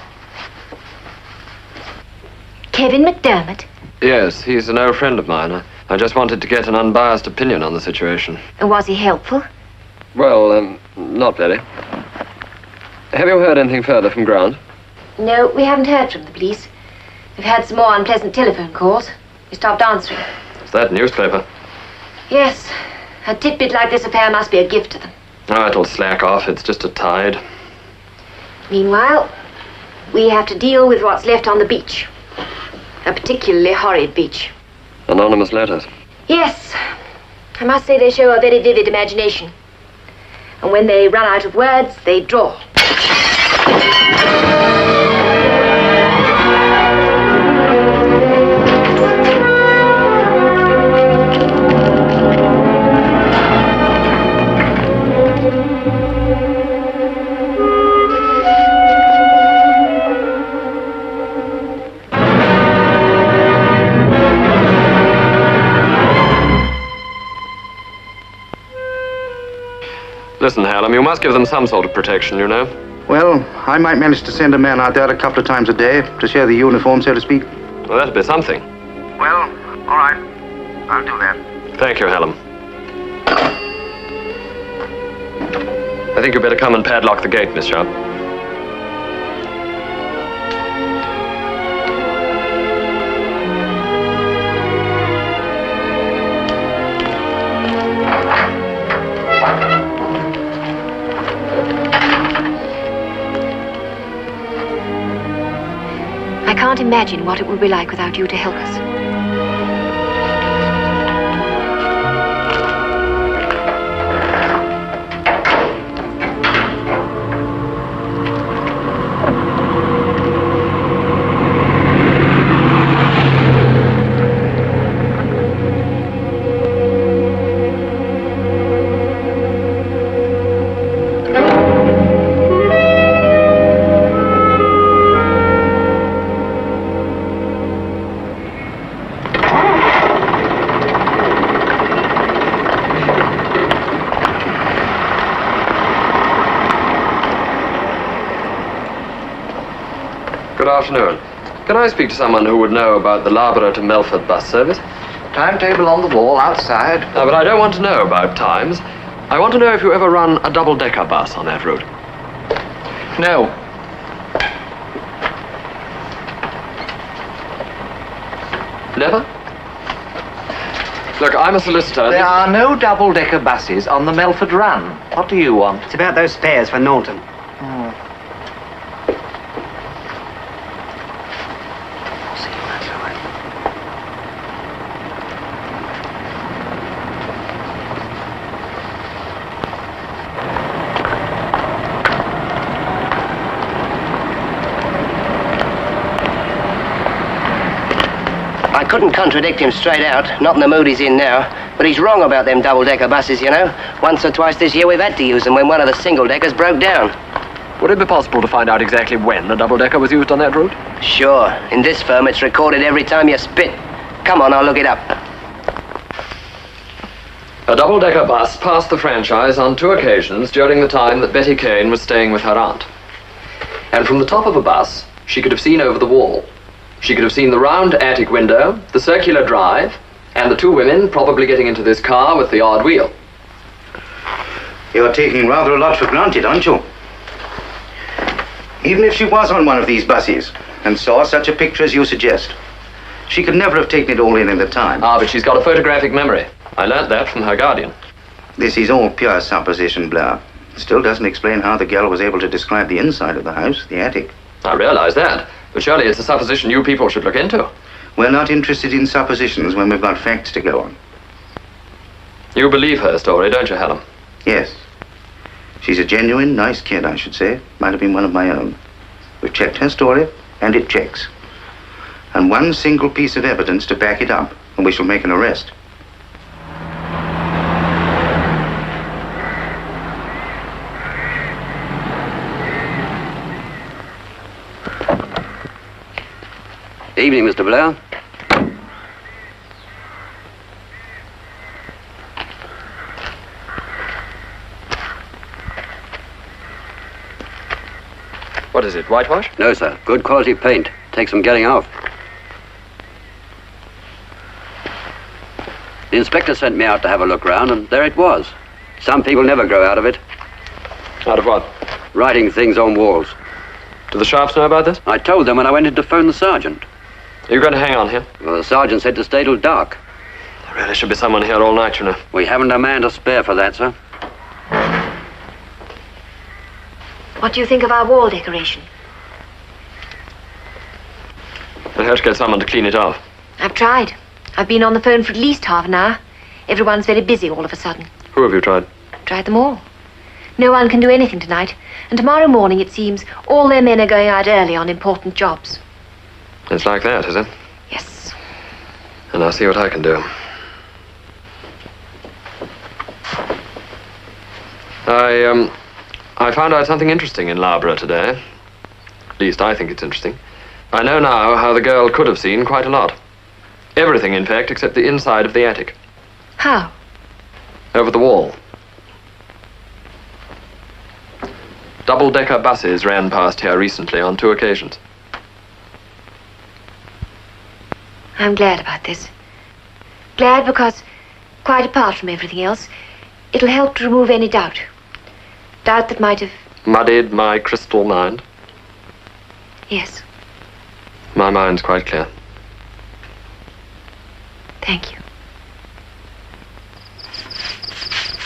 [SPEAKER 5] Kevin McDermott?
[SPEAKER 2] Yes, he's an old friend of mine. I just wanted to get an unbiased opinion on the situation.
[SPEAKER 5] And was he helpful?
[SPEAKER 2] Well, not very. Have you heard anything further from ground?
[SPEAKER 5] No, we haven't heard from the police. We've had some more unpleasant telephone calls. We stopped answering.
[SPEAKER 2] Is that newspaper?
[SPEAKER 5] Yes. A tidbit like this affair must be a gift to them.
[SPEAKER 2] Oh, it'll slack off. It's just a tide.
[SPEAKER 5] Meanwhile, we have to deal with what's left on the beach. A particularly horrid beach.
[SPEAKER 2] Anonymous letters.
[SPEAKER 5] Yes. I must say they show a very vivid imagination. And when they run out of words, they draw.
[SPEAKER 2] Listen, Hallam, you must give them some sort of protection, you know.
[SPEAKER 13] Well, I might manage to send a man out there a couple of times a day to share the uniform, so to speak.
[SPEAKER 2] Well, that'd be something.
[SPEAKER 13] Well, all right. I'll do that.
[SPEAKER 2] Thank you, Hallam. I think you'd better come and padlock the gate, Miss Sharp.
[SPEAKER 5] I can't imagine what it will be like without you to help us.
[SPEAKER 2] Good afternoon. Can I speak to someone who would know about the Loughborough to Melford bus service?
[SPEAKER 6] Timetable on the wall outside.
[SPEAKER 2] No, but I don't want to know about times. I want to know if you ever run a double-decker bus on that route.
[SPEAKER 6] No.
[SPEAKER 2] Never? Look, I'm a solicitor.
[SPEAKER 6] There are no double-decker buses on the Melford run. What do you want?
[SPEAKER 14] It's about those fares for Norton.
[SPEAKER 12] I couldn't contradict him straight out, not in the mood he's in now. But he's wrong about them double-decker buses, you know. Once or twice this year we've had to use them when one of the single-deckers broke down.
[SPEAKER 2] Would it be possible to find out exactly when a double-decker was used on that route?
[SPEAKER 12] Sure. In this firm, it's recorded every time you spit. Come on, I'll look it up.
[SPEAKER 2] A double-decker bus passed the franchise on 2 occasions during the time that Betty Kane was staying with her aunt. And from the top of a bus, she could have seen over the wall. She could have seen the round attic window, the circular drive, and the 2 women probably getting into this car with the odd wheel.
[SPEAKER 13] You're taking rather a lot for granted, aren't you? Even if she was on one of these buses and saw such a picture as you suggest, she could never have taken it all in the time.
[SPEAKER 2] Ah, but she's got a photographic memory. I learnt that from her guardian.
[SPEAKER 13] This is all pure supposition, Blair. Still doesn't explain how the girl was able to describe the inside of the house, the attic.
[SPEAKER 2] I realize that, but surely it's a supposition you people should look into.
[SPEAKER 13] We're not interested in suppositions when we've got facts to go on.
[SPEAKER 2] You believe her story, don't you, Helen?
[SPEAKER 13] Yes. She's a genuine, nice kid, I should say. Might have been one of my own. We've checked her story, and it checks. And one single piece of evidence to back it up, and we shall make an arrest.
[SPEAKER 14] Evening, Mr. Blair.
[SPEAKER 2] What is it, whitewash?
[SPEAKER 14] No, sir. Good quality paint. Takes some getting off. The inspector sent me out to have a look round, and there it was. Some people never grow out of it.
[SPEAKER 2] Out of what?
[SPEAKER 14] Writing things on walls.
[SPEAKER 2] Do the sheriffs know about this?
[SPEAKER 14] I told them when I went in to phone the sergeant.
[SPEAKER 2] Are you going to hang on here?
[SPEAKER 14] Well, the sergeant said to stay till dark.
[SPEAKER 2] There really should be someone here all night, you know.
[SPEAKER 14] We haven't a man to spare for that, sir.
[SPEAKER 5] What do you think of our wall decoration?
[SPEAKER 2] I have to get someone to clean it off.
[SPEAKER 5] I've tried. I've been on the phone for at least half an hour. Everyone's very busy all of a sudden.
[SPEAKER 2] Who have you tried?
[SPEAKER 5] Tried them all. No one can do anything tonight. And tomorrow morning, it seems, all their men are going out early on important jobs.
[SPEAKER 2] It's like that, is it?
[SPEAKER 5] Yes.
[SPEAKER 2] And I'll see what I can do. I found out something interesting in Loughborough today. At least I think it's interesting. I know now how the girl could have seen quite a lot. Everything, in fact, except the inside of the attic.
[SPEAKER 5] How?
[SPEAKER 2] Over the wall. Double-decker buses ran past here recently on 2 occasions.
[SPEAKER 5] I'm glad about this. Glad because, quite apart from everything else, it'll help to remove any doubt. Doubt that might have...
[SPEAKER 2] Muddied my crystal mind.
[SPEAKER 5] Yes.
[SPEAKER 2] My mind's quite clear.
[SPEAKER 5] Thank you.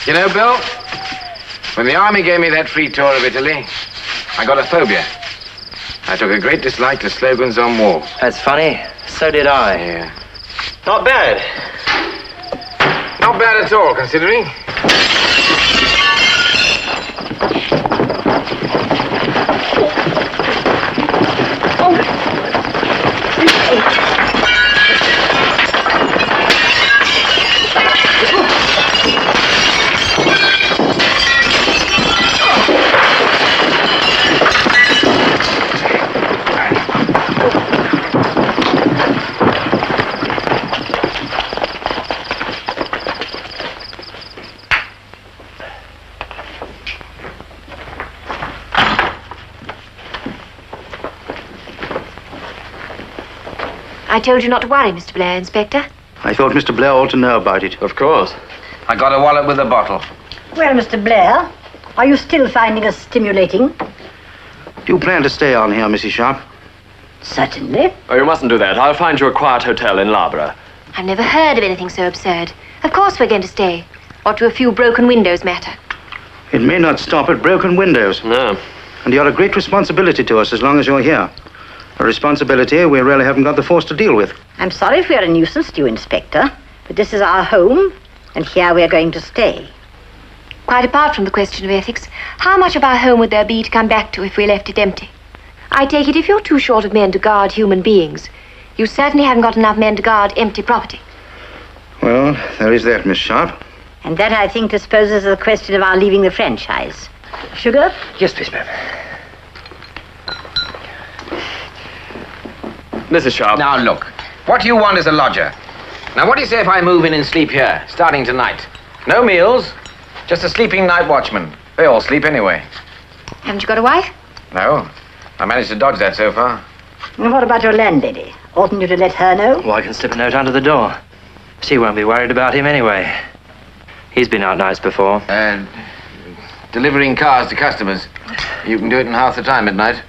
[SPEAKER 9] You know, Bill, when the army gave me that free tour of Italy, I got a phobia. I took a great dislike to slogans on walls.
[SPEAKER 6] That's funny. So did I.
[SPEAKER 9] Yeah.
[SPEAKER 6] Not bad.
[SPEAKER 9] Not bad at all, considering.
[SPEAKER 5] I told you not to worry, Mr. Blair, Inspector.
[SPEAKER 13] I thought Mr. Blair ought to know about it.
[SPEAKER 2] Of course.
[SPEAKER 9] I got a wallet with a bottle.
[SPEAKER 1] Well, Mr. Blair, are you still finding us stimulating?
[SPEAKER 13] Do you plan to stay on here, Mrs. Sharp?
[SPEAKER 1] Certainly.
[SPEAKER 2] Oh, you mustn't do that. I'll find you a quiet hotel in Loughborough.
[SPEAKER 5] I've never heard of anything so absurd. Of course we're going to stay. What do a few broken windows matter?
[SPEAKER 13] It may not stop at broken windows.
[SPEAKER 2] No.
[SPEAKER 13] And you're a great responsibility to us as long as you're here. A responsibility we really haven't got the force to deal with.
[SPEAKER 1] I'm sorry if we're a nuisance to you, Inspector, but this is our home, and here we're going to stay.
[SPEAKER 5] Quite apart from the question of ethics, how much of our home would there be to come back to if we left it empty? I take it if you're too short of men to guard human beings, you certainly haven't got enough men to guard empty property.
[SPEAKER 13] Well, there is that, Miss Sharp.
[SPEAKER 1] And that, I think, disposes of the question of our leaving the franchise. Sugar?
[SPEAKER 6] Yes, please, ma'am.
[SPEAKER 2] Mrs. Sharp.
[SPEAKER 9] Now, look. What you want is a lodger. Now, what do you say if I move in and sleep here, starting tonight? No meals, just a sleeping night watchman. They all sleep anyway.
[SPEAKER 5] Haven't you got a wife?
[SPEAKER 9] No. I managed to dodge that so far.
[SPEAKER 1] And what about your landlady? Oughtn't you to let her know?
[SPEAKER 6] Well, I can slip a note under the door. She won't be worried about him anyway. He's been out nights before.
[SPEAKER 9] Delivering cars to customers. You can do it in half the time at night.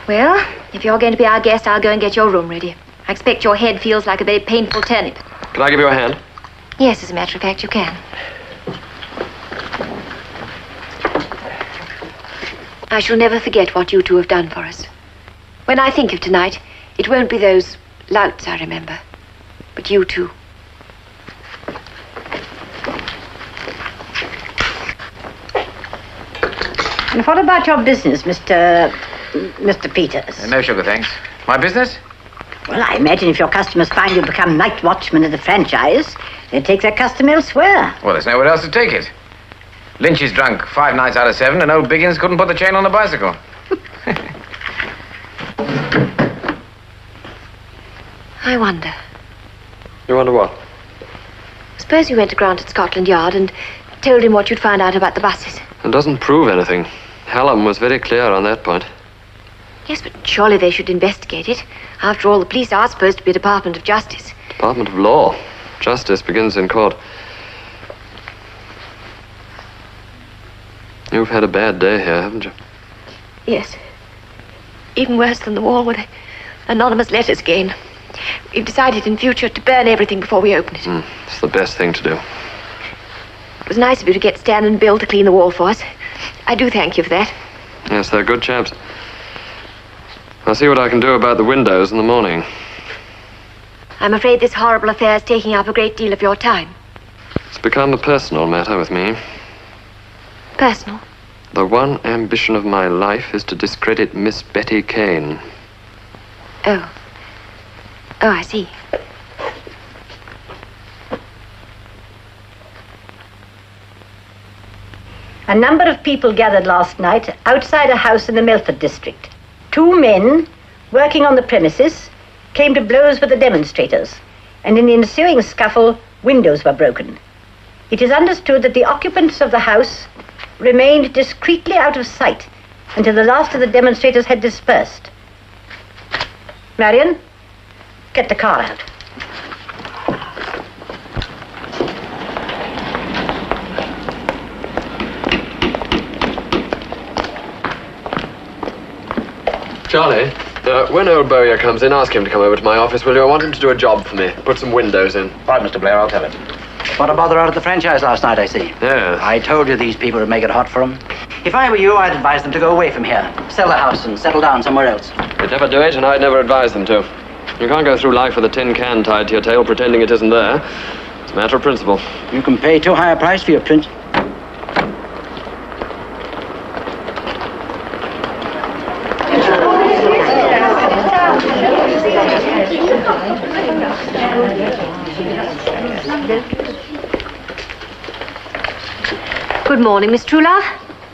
[SPEAKER 5] Well, if you're going to be our guest, I'll go and get your room ready. I expect your head feels like a very painful turnip.
[SPEAKER 2] Can I give you a hand?
[SPEAKER 5] Yes, as a matter of fact, you can. I shall never forget what you two have done for us. When I think of tonight, it won't be those Louts, I remember. But you too.
[SPEAKER 1] And what about your business, Mr. Peters?
[SPEAKER 9] No sugar, thanks. My business?
[SPEAKER 1] Well, I imagine if your customers find you become night watchman at the franchise, they'd take their custom elsewhere.
[SPEAKER 9] Well, there's nowhere else to take it. Lynch is drunk 5 nights out of 7, and old Biggins couldn't put the chain on the bicycle.
[SPEAKER 5] I wonder.
[SPEAKER 2] You wonder what?
[SPEAKER 5] Suppose you went to Grant at Scotland Yard and told him what you'd found out about the buses.
[SPEAKER 2] It doesn't prove anything. Hallam was very clear on that point.
[SPEAKER 5] Yes, but surely they should investigate it. After all, the police are supposed to be a Department of Justice.
[SPEAKER 2] Department of Law. Justice begins in court. You've had a bad day here, haven't you?
[SPEAKER 5] Yes. Even worse than the wall with the anonymous letters again. We've decided in future to burn everything before we open it.
[SPEAKER 2] It's the best thing to do.
[SPEAKER 5] It was nice of you to get Stan and Bill to clean the wall for us. I do thank you for that.
[SPEAKER 2] Yes, they're good chaps. I'll see what I can do about the windows in the morning.
[SPEAKER 5] I'm afraid this horrible affair is taking up a great deal of your time.
[SPEAKER 2] It's become a personal matter with me.
[SPEAKER 5] Personal?
[SPEAKER 2] The one ambition of my life is to discredit Miss Betty Kane.
[SPEAKER 5] Oh. Oh, I see.
[SPEAKER 1] A number of people gathered last night outside a house in the Melford district. 2 men, working on the premises, came to blows with the demonstrators, and in the ensuing scuffle, windows were broken. It is understood that the occupants of the house remained discreetly out of sight until the last of the demonstrators had dispersed. Marion, get the car out.
[SPEAKER 2] Charlie, when old Bowyer comes in, ask him to come over to my office, will you? I want him to do a job for me. Put some windows in.
[SPEAKER 15] Right, Mr. Blair, I'll tell him. What a bother out at the franchise last night, I see.
[SPEAKER 2] Yeah.
[SPEAKER 15] I told you these people would make it hot for them. If I were you, I'd advise them to go away from here. Sell the house and settle down somewhere else.
[SPEAKER 2] They'd never do it, and I'd never advise them to. You can't go through life with a tin can tied to your tail pretending it isn't there. It's a matter of principle.
[SPEAKER 15] You can pay too high a price for your print.
[SPEAKER 5] Good morning, Miss Truelove.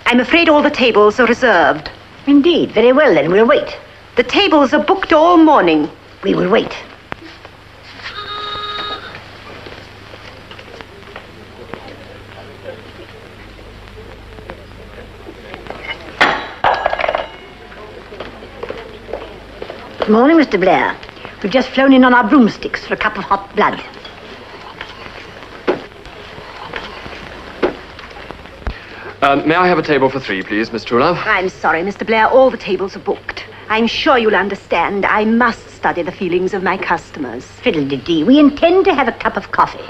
[SPEAKER 4] I'm afraid all the tables are reserved.
[SPEAKER 1] Indeed. Very well, then. We'll wait.
[SPEAKER 4] The tables are booked all morning.
[SPEAKER 1] We will wait. Good morning, Mr. Blair. We've just flown in on our broomsticks for a cup of hot blood.
[SPEAKER 2] May I have a table for 3, please, Miss Truelove?
[SPEAKER 4] I'm sorry, Mr. Blair. All the tables are booked. I'm sure you'll understand. I must study the feelings of my customers.
[SPEAKER 1] Fiddle-de-dee. We intend to have a cup of coffee.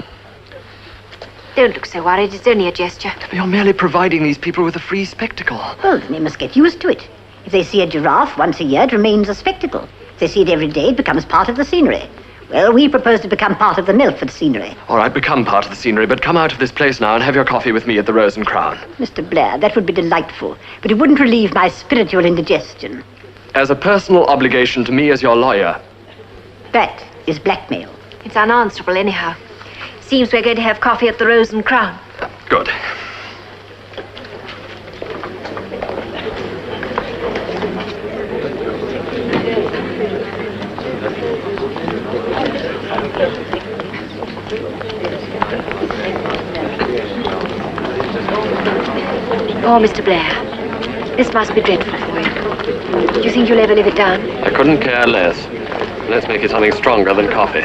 [SPEAKER 5] Don't look so worried. It's only a gesture.
[SPEAKER 2] You're merely providing these people with a free spectacle.
[SPEAKER 1] Well, then they must get used to it. If they see a giraffe once a year, it remains a spectacle. If they see it every day, it becomes part of the scenery. Well, we propose to become part of the Milford scenery.
[SPEAKER 2] All right, become part of the scenery, but come out of this place now and have your coffee with me at the Rose and Crown.
[SPEAKER 1] Mr. Blair, that would be delightful, but it wouldn't relieve my spiritual indigestion.
[SPEAKER 2] As a personal obligation to me as your lawyer.
[SPEAKER 1] That is blackmail.
[SPEAKER 5] It's unanswerable anyhow. Seems we're going to have coffee at the Rose and Crown.
[SPEAKER 2] Good.
[SPEAKER 5] Oh, Mr. Blair, this must be dreadful for you. Do you think you'll ever live it down?
[SPEAKER 2] I couldn't care less. Let's make it something stronger than coffee.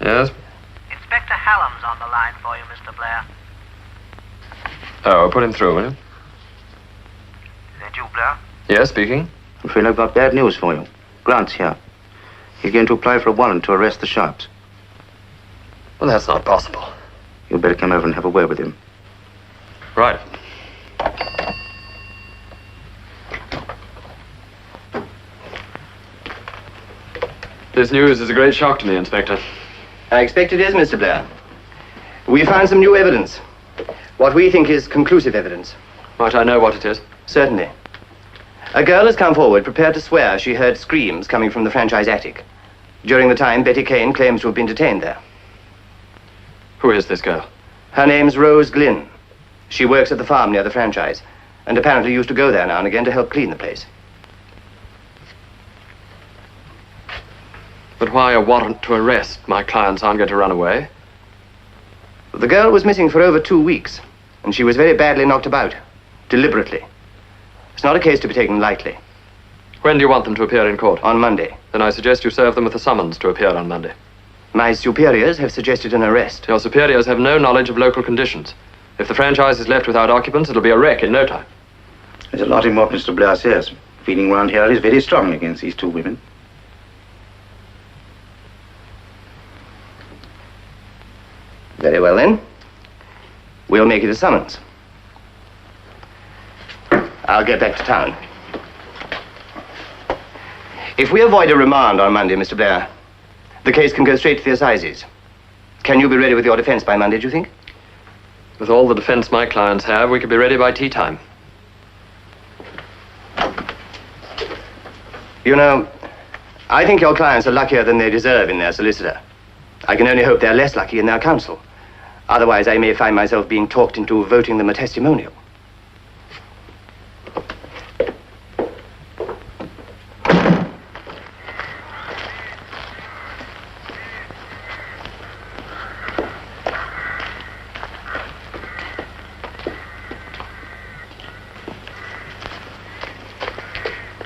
[SPEAKER 2] Yes?
[SPEAKER 16] Inspector Hallam's on the line for you, Mr. Blair.
[SPEAKER 2] Oh, put him through, will you?
[SPEAKER 16] Is that you, Blair?
[SPEAKER 2] Yes, speaking.
[SPEAKER 13] I'm afraid I've got bad news for you. Grant's here. He's going to apply for a warrant to arrest the Sharps.
[SPEAKER 2] Well, that's not possible.
[SPEAKER 13] You'd better come over and have a word with him.
[SPEAKER 2] Right. This news is a great shock to me, Inspector.
[SPEAKER 6] I expect it is, Mr. Blair. We found some new evidence. What we think is conclusive evidence.
[SPEAKER 2] Might I know what it is?
[SPEAKER 6] Certainly. A girl has come forward prepared to swear she heard screams coming from the franchise attic. During the time, Betty Kane claims to have been detained there.
[SPEAKER 2] Who is this girl?
[SPEAKER 6] Her name's Rose Glynn. She works at the farm near the franchise, and apparently used to go there now and again to help clean the place.
[SPEAKER 2] But why a warrant to arrest? My clients aren't going to run away.
[SPEAKER 6] The girl was missing for over 2 weeks, and she was very badly knocked about, deliberately. It's not a case to be taken lightly.
[SPEAKER 2] When do you want them to appear in court?
[SPEAKER 6] On Monday.
[SPEAKER 2] Then I suggest you serve them with a summons to appear on Monday.
[SPEAKER 6] My superiors have suggested an arrest.
[SPEAKER 2] Your superiors have no knowledge of local conditions. If the franchise is left without occupants, it'll be a wreck in no time.
[SPEAKER 13] There's a lot in what Mr. Blair says. Feeling round here is very strong against these 2 women.
[SPEAKER 6] Very well, then. We'll make it a summons. I'll get back to town. If we avoid a remand on Monday, Mr. Blair, the case can go straight to the assizes. Can you be ready with your defense by Monday, do you think?
[SPEAKER 2] With all the defense my clients have, we could be ready by tea time.
[SPEAKER 6] You know, I think your clients are luckier than they deserve in their solicitor. I can only hope they're less lucky in their counsel. Otherwise, I may find myself being talked into voting them a testimonial.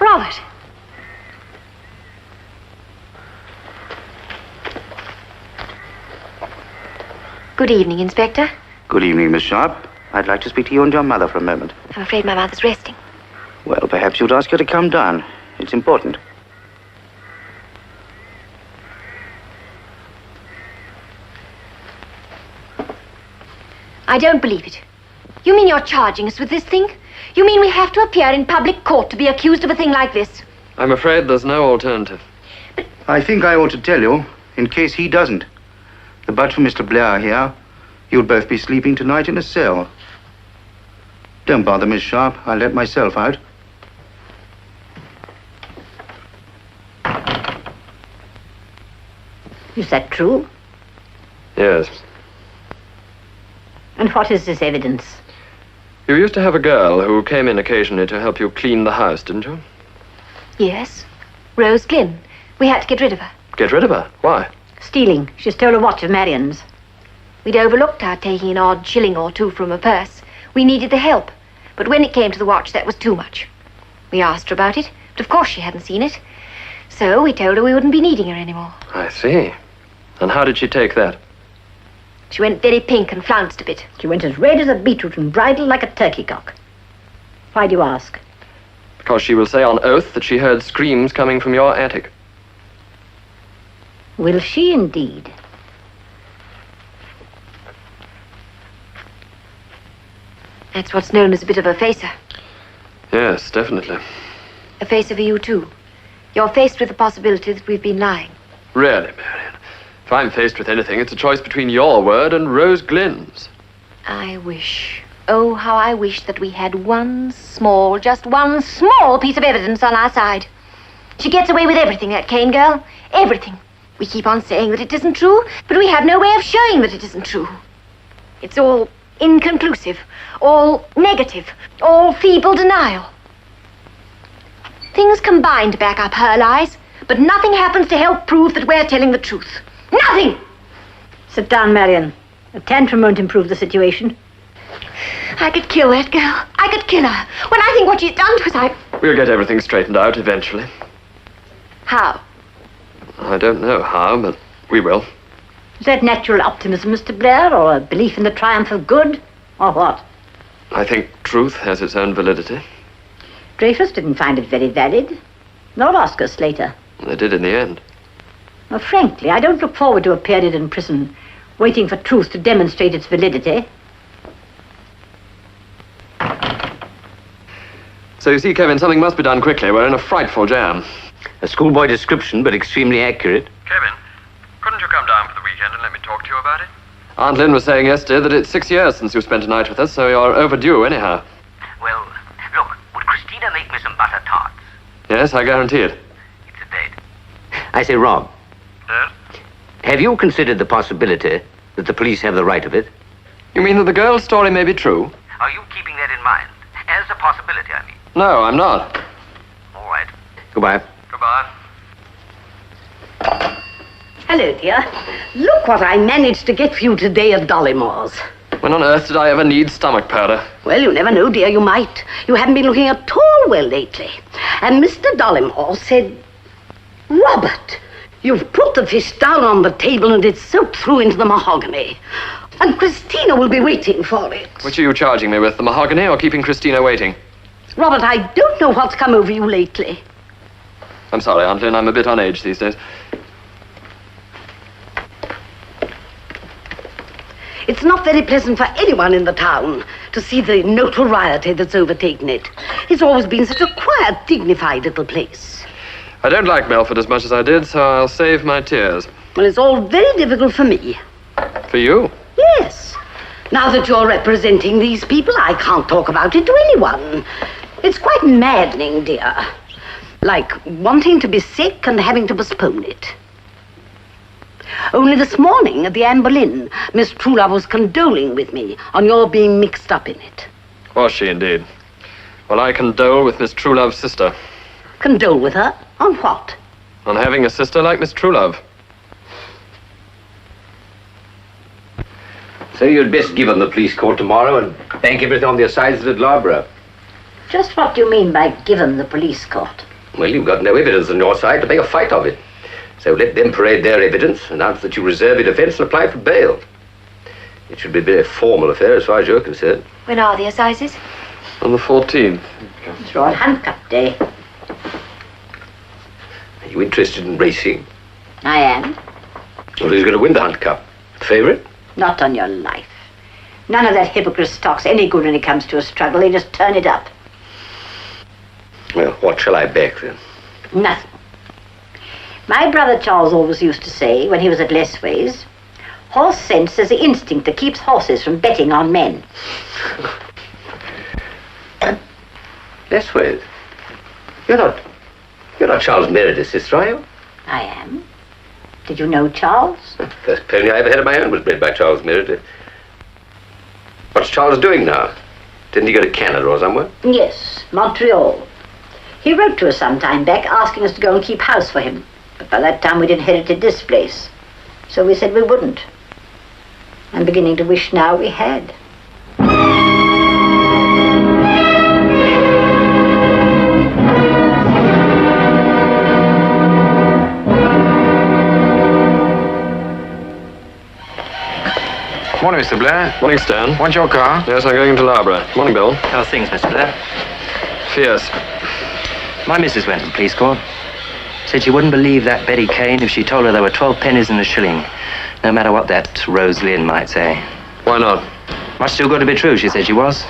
[SPEAKER 5] Robert. Good evening, Inspector.
[SPEAKER 13] Good evening, Miss Sharp. I'd like to speak to you and your mother for a moment.
[SPEAKER 5] I'm afraid my mother's resting.
[SPEAKER 13] Well, perhaps you'd ask her to come down. It's important.
[SPEAKER 5] I don't believe it. You mean you're charging us with this thing? You mean we have to appear in public court to be accused of a thing like this?
[SPEAKER 2] I'm afraid there's no alternative.
[SPEAKER 13] I think I ought to tell you, in case he doesn't. But for Mr. Blair here, you'll both be sleeping tonight in a cell. Don't bother, Miss Sharp. I'll let myself out.
[SPEAKER 1] Is that true?
[SPEAKER 2] Yes.
[SPEAKER 1] And what is this evidence?
[SPEAKER 2] You used to have a girl who came in occasionally to help you clean the house, didn't you?
[SPEAKER 5] Yes. Rose Glynn. We had to get rid of her.
[SPEAKER 2] Get rid of her? Why?
[SPEAKER 1] Stealing. She stole a watch of Marion's.
[SPEAKER 5] We'd overlooked her taking an odd shilling or two from her purse. We needed the help. But when it came to the watch, that was too much. We asked her about it, but of course she hadn't seen it. So we told her we wouldn't be needing her anymore.
[SPEAKER 2] I see. And how did she take that?
[SPEAKER 5] She went very pink and flounced a bit.
[SPEAKER 1] She went as red as a beetroot and bridled like a turkey cock. Why do you ask?
[SPEAKER 2] Because she will say on oath that she heard screams coming from your attic.
[SPEAKER 1] Will she indeed?
[SPEAKER 5] That's what's known as a bit of a facer.
[SPEAKER 2] Yes, definitely.
[SPEAKER 5] A facer for you, too. You're faced with the possibility that we've been lying.
[SPEAKER 2] Really, Marion. If I'm faced with anything, it's a choice between your word and Rose Glynn's.
[SPEAKER 5] I wish, oh, how I wish that we had just one small piece of evidence on our side. She gets away with everything, that Kane girl. Everything. We keep on saying that it isn't true, but we have no way of showing that it isn't true. It's all inconclusive, all negative, all feeble denial. Things combine to back up her lies, but nothing happens to help prove that we're telling the truth. Nothing!
[SPEAKER 1] Sit down, Marion. A tantrum won't improve the situation.
[SPEAKER 5] I could kill that girl. I could kill her. When I think what she's done to us,
[SPEAKER 2] We'll get everything straightened out eventually.
[SPEAKER 5] How?
[SPEAKER 2] I don't know how, but we will.
[SPEAKER 1] Is that natural optimism, Mr. Blair, or a belief in the triumph of good, or what?
[SPEAKER 2] I think truth has its own validity.
[SPEAKER 1] Dreyfus didn't find it very valid, nor Oscar Slater.
[SPEAKER 2] They did in the end.
[SPEAKER 1] Well, frankly, I don't look forward to a period in prison waiting for truth to demonstrate its validity.
[SPEAKER 2] So you see, Kevin, something must be done quickly. We're in a frightful jam.
[SPEAKER 3] A schoolboy description, but extremely accurate.
[SPEAKER 2] Kevin, couldn't you come down for the weekend and let me talk to you about it? Aunt Lynn was saying yesterday that it's 6 years since you spent a night with us, so you're overdue anyhow.
[SPEAKER 16] Well, look, would Christina make me some butter tarts?
[SPEAKER 2] Yes, I guarantee it.
[SPEAKER 16] It's a date.
[SPEAKER 3] I say, Rob.
[SPEAKER 2] Yes?
[SPEAKER 3] Have you considered the possibility that the police have the right of it?
[SPEAKER 2] You mean that the girl's story may be true?
[SPEAKER 16] Are you keeping that in mind? As a possibility, I mean.
[SPEAKER 2] No, I'm not.
[SPEAKER 16] All right.
[SPEAKER 3] Goodbye.
[SPEAKER 2] Goodbye.
[SPEAKER 7] Hello, dear. Look what I managed to get for you today at Dollymore's.
[SPEAKER 2] When on earth did I ever need stomach powder?
[SPEAKER 7] Well, you never know, dear. You might. You haven't been looking at all well lately. And Mr. Dollymore said, Robert, you've put the fish down on the table and it's soaked through into the mahogany. And Christina will be waiting for it.
[SPEAKER 2] Which are you charging me with, the mahogany or keeping Christina waiting?
[SPEAKER 7] Robert, I don't know what's come over you lately.
[SPEAKER 2] I'm sorry, Aunt Lynn, I'm a bit on edge these days.
[SPEAKER 7] It's not very pleasant for anyone in the town to see the notoriety that's overtaken it. It's always been such a quiet, dignified little place.
[SPEAKER 2] I don't like Melford as much as I did, so I'll save my tears.
[SPEAKER 7] Well, it's all very difficult for me.
[SPEAKER 2] For you?
[SPEAKER 7] Yes. Now that you're representing these people, I can't talk about it to anyone. It's quite maddening, dear. Like wanting to be sick and having to postpone it. Only this morning at the Anne Boleyn, Miss Truelove was condoling with me on your being mixed up in it.
[SPEAKER 2] Was she indeed? Well, I condole with Miss Truelove's sister.
[SPEAKER 7] Condole with her? On what?
[SPEAKER 2] On having a sister like Miss Truelove.
[SPEAKER 3] So you'd best give them the police court tomorrow and bank everything on the assizes at Loughborough.
[SPEAKER 1] Just what do you mean by given the police court?
[SPEAKER 3] Well, you've got no evidence on your side to make a fight of it. So let them parade their evidence, announce that you reserve your defense and apply for bail. It should be a very formal affair as far as you're concerned.
[SPEAKER 5] When are the assizes?
[SPEAKER 2] On the 14th.
[SPEAKER 1] It's Royal Handcuff Day.
[SPEAKER 3] Are you interested in racing?
[SPEAKER 1] I am.
[SPEAKER 3] Well, who's going to win the Hunt Cup? The favourite?
[SPEAKER 1] Not on your life. None of that hypocrite stock's any good when it comes to a struggle. They just turn it up.
[SPEAKER 3] Well, what shall I back then?
[SPEAKER 1] Nothing. My brother Charles always used to say, when he was at Lesways, horse sense is the instinct that keeps horses from betting on men.
[SPEAKER 3] Lesways? You're not Charles Meredith's sister, are you?
[SPEAKER 1] I am. Did you know Charles?
[SPEAKER 3] First pony I ever had of my own was bred by Charles Meredith. What's Charles doing now? Didn't he go to Canada or somewhere?
[SPEAKER 1] Yes, Montreal. He wrote to us some time back asking us to go and keep house for him. But by that time we'd inherited this place. So we said we wouldn't. I'm beginning to wish now we had.
[SPEAKER 9] Morning, Mr. Blair.
[SPEAKER 2] Morning, Stan.
[SPEAKER 9] Want your car?
[SPEAKER 2] Yes, I'm going to Loughborough. Morning, Bill.
[SPEAKER 15] How are things, Mr. Blair?
[SPEAKER 2] Fierce.
[SPEAKER 15] My missus went to police court. Said she wouldn't believe that Betty Kane if she told her there were 12 pennies in a shilling, no matter what that Rose Lynn might say.
[SPEAKER 2] Why not?
[SPEAKER 15] Much too good to be true, she said she was.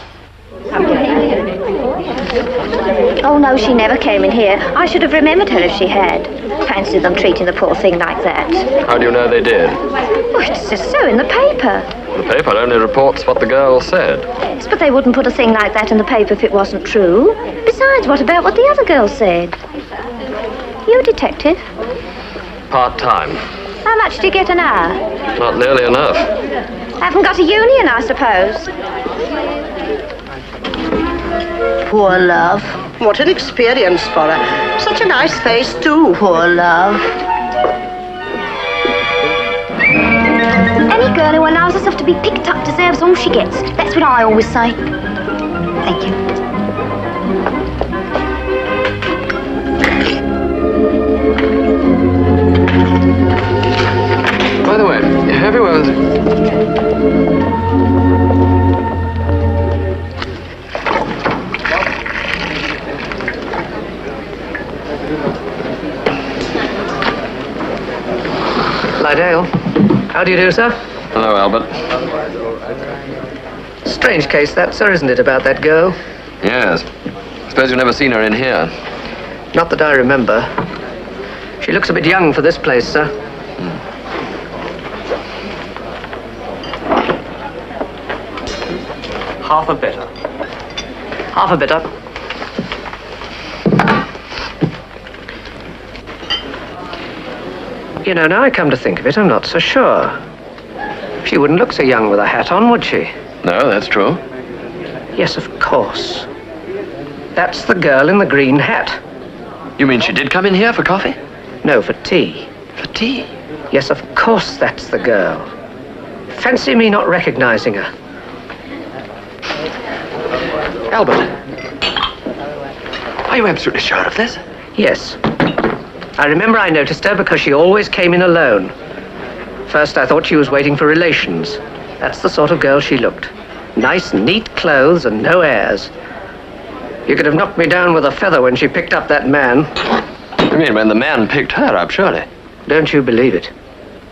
[SPEAKER 5] Oh, no, she never came in here. I should have remembered her if she had. Fancy them treating the poor thing like that.
[SPEAKER 2] How do you know they did?
[SPEAKER 5] Oh, it's just so in the paper.
[SPEAKER 2] The paper only reports what the girl said.
[SPEAKER 5] Yes, but they wouldn't put a thing like that in the paper if it wasn't true. Besides, what about what the other girl said? You a detective?
[SPEAKER 2] Part-time.
[SPEAKER 5] How much do you get an hour?
[SPEAKER 2] Not nearly enough.
[SPEAKER 5] Haven't got a union, I suppose.
[SPEAKER 7] Poor love. What an experience for her. Such a nice face, too. Poor love.
[SPEAKER 5] Any girl who allows herself to be picked up deserves all she gets. That's what I always say. Thank you.
[SPEAKER 2] By the way, have you ever...
[SPEAKER 6] Lydale, how do you do, sir?
[SPEAKER 2] Hello, Albert.
[SPEAKER 6] Strange case that, sir, isn't it, about that girl?
[SPEAKER 2] Yes. Suppose you've never seen her in here.
[SPEAKER 6] Not that I remember. She looks a bit young for this place, sir.
[SPEAKER 15] Half a bitter.
[SPEAKER 6] Half a bitter. You know, now I come to think of it, I'm not so sure. She wouldn't look so young with a hat on, would she?
[SPEAKER 2] No, that's true.
[SPEAKER 6] Yes, of course. That's the girl in the green hat.
[SPEAKER 2] You mean she did come in here for coffee?
[SPEAKER 6] No, for tea.
[SPEAKER 2] For tea?
[SPEAKER 6] Yes, of course that's the girl. Fancy me not recognizing her.
[SPEAKER 2] Albert, are you absolutely sure of this?
[SPEAKER 6] Yes. I remember I noticed her because she always came in alone. First I thought she was waiting for relations. That's the sort of girl she looked. Nice, neat clothes and no airs. You could have knocked me down with a feather when she picked up that man.
[SPEAKER 2] You mean when the man picked her up, surely?
[SPEAKER 6] Don't you believe it?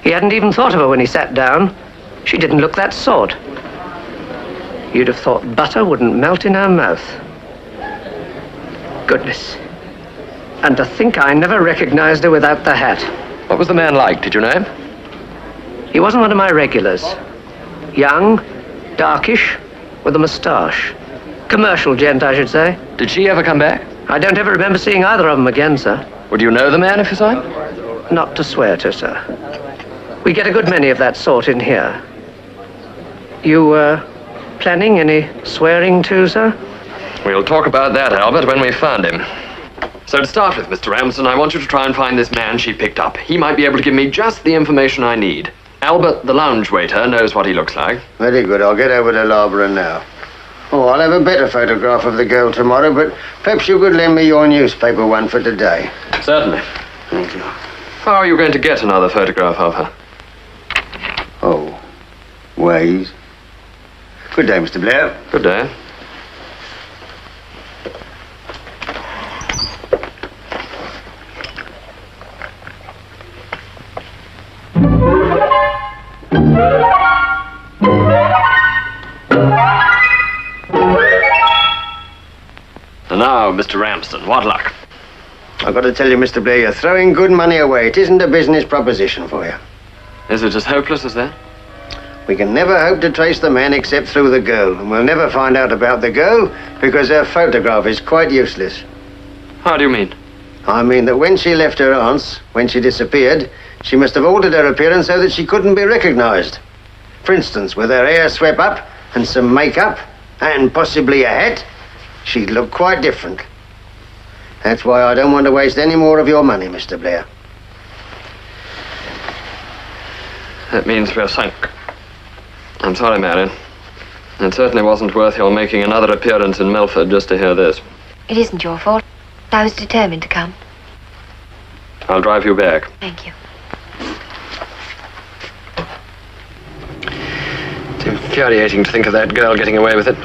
[SPEAKER 6] He hadn't even thought of her when he sat down. She didn't look that sort. You'd have thought butter wouldn't melt in her mouth. Goodness. And to think I never recognized her without the hat.
[SPEAKER 2] What was the man like? Did you know him?
[SPEAKER 6] He wasn't one of my regulars. Young, darkish, with a moustache. Commercial gent, I should say.
[SPEAKER 2] Did she ever come back?
[SPEAKER 6] I don't ever remember seeing either of them again, sir.
[SPEAKER 2] Would you know the man if you saw him?
[SPEAKER 6] Not to swear to, sir. We get a good many of that sort in here. You, planning any swearing to, sir?
[SPEAKER 2] We'll talk about that, Albert, when we find him. So to start with, Mr. Ramsden, I want you to try and find this man she picked up. He might be able to give me just the information I need. Albert, the lounge waiter, knows what he looks like.
[SPEAKER 17] Very good. I'll get over to Loughborough now. Oh, I'll have a better photograph of the girl tomorrow, but perhaps you could lend me your newspaper one for today.
[SPEAKER 2] Certainly.
[SPEAKER 17] Thank you.
[SPEAKER 2] How are you going to get another photograph of her?
[SPEAKER 17] Oh, ways. Good day, Mr. Blair.
[SPEAKER 2] Good day. And now, Mr. Ramsden, what luck?
[SPEAKER 17] I've got to tell you, Mr. Blair, you're throwing good money away. It isn't a business proposition for you.
[SPEAKER 2] Is it as hopeless as that?
[SPEAKER 17] We can never hope to trace the man except through the girl, and we'll never find out about the girl because her photograph is quite useless.
[SPEAKER 2] How do you mean?
[SPEAKER 17] I mean that when she left her aunt's, when she disappeared, she must have altered her appearance so that she couldn't be recognized. For instance, with her hair swept up and some makeup and possibly a hat, she'd look quite different. That's why I don't want to waste any more of your money, Mr. Blair.
[SPEAKER 2] That means we're sunk. I'm sorry, Marion. It certainly wasn't worth your making another appearance in Milford just to hear this.
[SPEAKER 5] It isn't your fault. I was determined to come.
[SPEAKER 2] I'll drive you back.
[SPEAKER 5] Thank you.
[SPEAKER 2] It's infuriating to think of that girl getting away with it.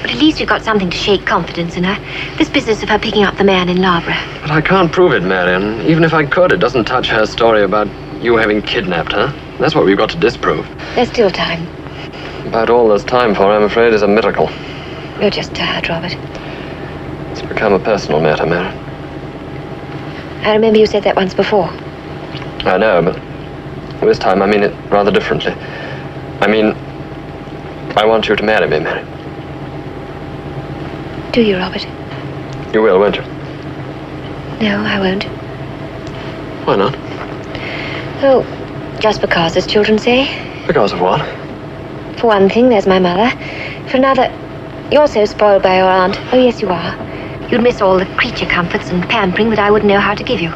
[SPEAKER 5] But at least we've got something to shake confidence in her. This business of her picking up the man in Loughborough.
[SPEAKER 2] But I can't prove it, Marion. Even if I could, it doesn't touch her story about you having kidnapped her. That's what we've got to disprove.
[SPEAKER 5] There's still time.
[SPEAKER 2] About all there's time for, I'm afraid, is a miracle.
[SPEAKER 5] You're just tired, Robert.
[SPEAKER 2] It's become a personal matter, Marion.
[SPEAKER 5] I remember you said that once before.
[SPEAKER 2] I know, but this time I mean it rather differently. I mean, I want you to marry me, Mary.
[SPEAKER 5] Do you, Robert?
[SPEAKER 2] You will, won't you?
[SPEAKER 5] No, I won't.
[SPEAKER 2] Why not?
[SPEAKER 5] Oh, just because, as children say.
[SPEAKER 2] Because of what?
[SPEAKER 5] For one thing, there's my mother. For another, you're so spoiled by your aunt. Oh, yes, you are. You'd miss all the creature comforts and pampering that I wouldn't know how to give you.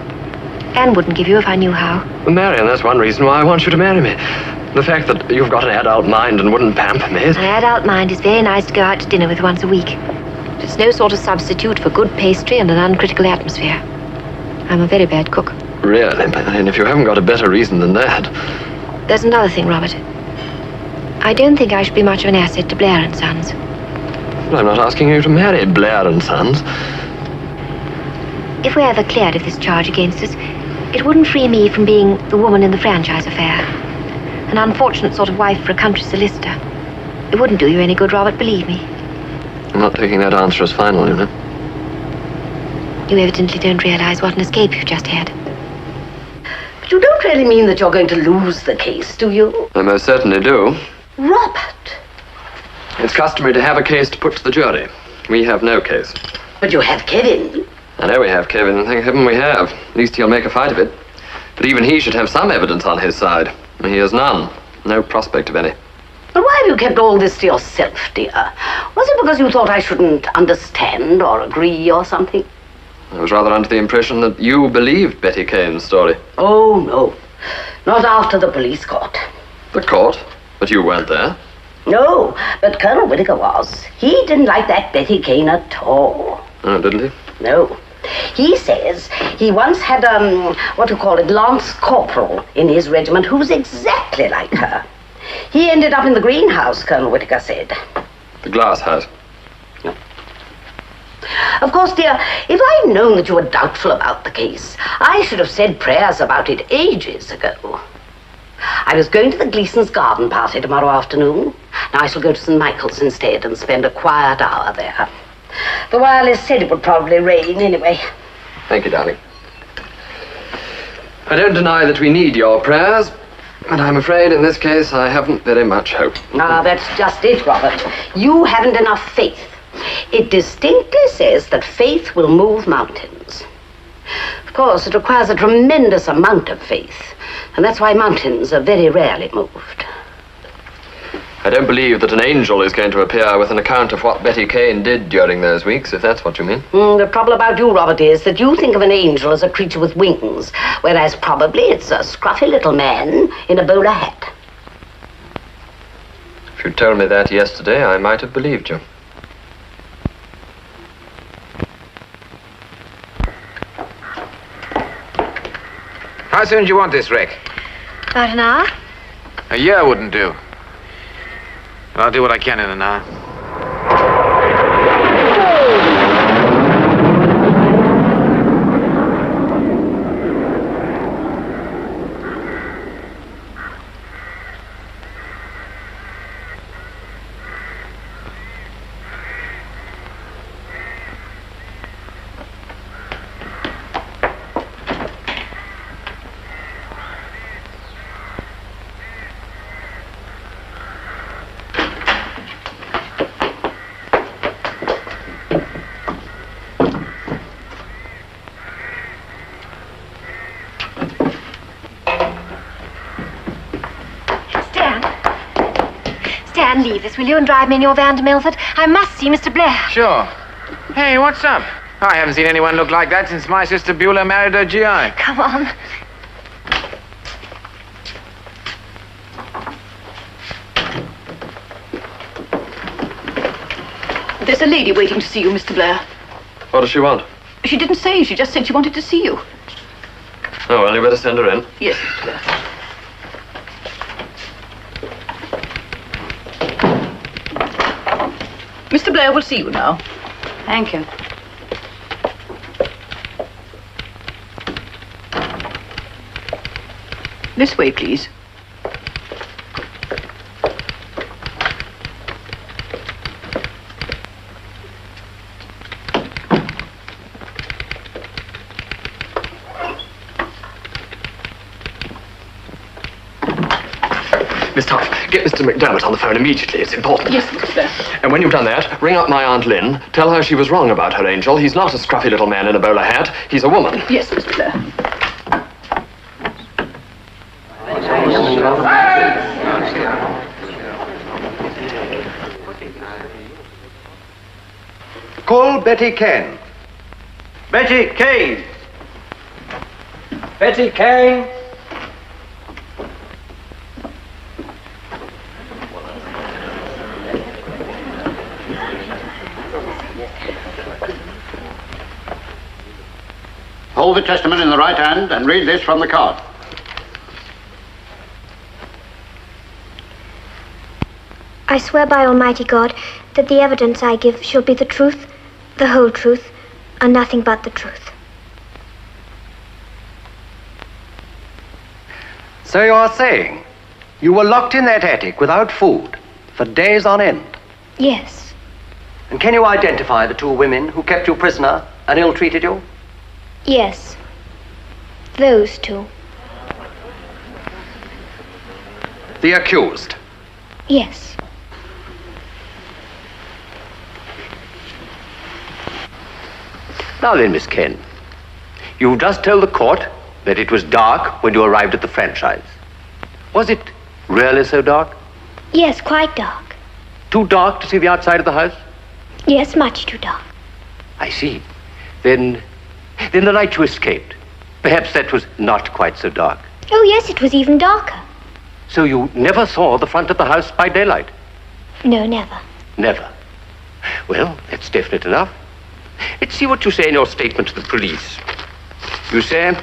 [SPEAKER 5] And wouldn't give you if I knew how.
[SPEAKER 2] Well, Marion, that's one reason why I want you to marry me. The fact that you've got an adult mind and wouldn't pamper me.
[SPEAKER 5] An adult mind is very nice to go out to dinner with once a week. But it's no sort of substitute for good pastry and an uncritical atmosphere. I'm a very bad cook.
[SPEAKER 2] Really? And if you haven't got a better reason than that.
[SPEAKER 5] There's another thing, Robert. I don't think I should be much of an asset to Blair and Sons.
[SPEAKER 2] Well, I'm not asking you to marry Blair and Sons.
[SPEAKER 5] If we're ever cleared of this charge against us, it wouldn't free me from being the woman in the franchise affair. An unfortunate sort of wife for a country solicitor. It wouldn't do you any good, Robert, believe me.
[SPEAKER 2] I'm not taking that answer as final, you know.
[SPEAKER 5] You evidently don't realize what an escape you've just had.
[SPEAKER 7] But you don't really mean that you're going to lose the case, do you?
[SPEAKER 2] I most certainly do.
[SPEAKER 7] Robert!
[SPEAKER 2] It's customary to have a case to put to the jury. We have no case.
[SPEAKER 7] But you have Kevin.
[SPEAKER 2] I know we have Kevin, thank heaven we have. At least he'll make a fight of it. But even he should have some evidence on his side. He has none. No prospect of any.
[SPEAKER 7] But why have you kept all this to yourself, dear? Was it because you thought I shouldn't understand or agree or something?
[SPEAKER 2] I was rather under the impression that you believed Betty Kane's story.
[SPEAKER 7] Oh, no. Not after the police court.
[SPEAKER 2] The court? But you weren't there.
[SPEAKER 7] No, but Colonel Whittaker was. He didn't like that Betty Kane at all.
[SPEAKER 2] Oh, didn't he?
[SPEAKER 7] No. He says he once had, Lance Corporal in his regiment who was exactly like her. He ended up in the greenhouse, Colonel Whittaker said.
[SPEAKER 2] The glass house.
[SPEAKER 7] Of course, dear, if I'd known that you were doubtful about the case, I should have said prayers about it ages ago. I was going to the Gleasons' garden party tomorrow afternoon. Now I shall go to Nicholls instead and spend a quiet hour there. The wireless said it would probably rain anyway.
[SPEAKER 2] Thank you, darling. I don't deny that we need your prayers, but I'm afraid in this case I haven't very much hope.
[SPEAKER 7] Ah, that's just it, Robert. You haven't enough faith. It distinctly says that faith will move mountains. Of course, it requires a tremendous amount of faith, and that's why mountains are very rarely moved.
[SPEAKER 2] I don't believe that an angel is going to appear with an account of what Betty Kane did during those weeks, if that's what you mean.
[SPEAKER 7] The trouble about you, Robert, is that you think of an angel as a creature with wings, whereas probably it's a scruffy little man in a bowler hat.
[SPEAKER 2] If you'd told me that yesterday, I might have believed you.
[SPEAKER 9] How soon do you want this, Rick?
[SPEAKER 5] About an hour.
[SPEAKER 9] A year wouldn't do. But I'll do what I can in an hour.
[SPEAKER 5] Stan, leave us, will you, and drive me in your van to Milford? I must see Mr. Blair.
[SPEAKER 9] Sure. Hey, what's up? I haven't seen anyone look like that since my sister Beulah married her GI.
[SPEAKER 5] Come on.
[SPEAKER 4] There's a lady waiting to see you, Mr. Blair.
[SPEAKER 2] What does she want?
[SPEAKER 4] She didn't say. She just said she wanted to see you.
[SPEAKER 2] Oh, well, you better send her in.
[SPEAKER 4] Yes, Mr. Blair. Mr. Blair will see you now.
[SPEAKER 8] Thank you.
[SPEAKER 4] This way, please.
[SPEAKER 2] Miss Tuff, get Mr. McDermott on the phone immediately. It's important.
[SPEAKER 4] Yes, Mr. Blair.
[SPEAKER 2] And when you've done that, ring up my Aunt Lynn. Tell her she was wrong about her angel. He's not a scruffy little man in a bowler hat. He's a woman.
[SPEAKER 4] Yes, Mr. Blair.
[SPEAKER 6] Call Betty Kane.
[SPEAKER 15] Betty Kane! Betty Kane!
[SPEAKER 18] Hold the testament in the right hand and read this from the card.
[SPEAKER 19] I swear by Almighty God that the evidence I give shall be the truth, the whole truth, and nothing but the truth.
[SPEAKER 6] So you are saying You were locked in that attic without food for days on end.
[SPEAKER 19] Yes.
[SPEAKER 6] And can you identify the two women who kept you prisoner and ill-treated you?
[SPEAKER 19] Yes. Those two.
[SPEAKER 6] The accused?
[SPEAKER 19] Yes.
[SPEAKER 3] Now then, Miss Kane, you just told the court that it was dark when you arrived at the franchise. Was it really so dark?
[SPEAKER 19] Yes, quite dark.
[SPEAKER 3] Too dark to see the outside of the house?
[SPEAKER 19] Yes, much too dark.
[SPEAKER 3] I see. Then the night you escaped, perhaps that was not quite so dark.
[SPEAKER 19] Oh, yes, it was even darker.
[SPEAKER 3] So you never saw the front of the house by daylight?
[SPEAKER 19] No, never.
[SPEAKER 3] Never. Well, that's definite enough. Let's see what you say in your statement to the police. You say,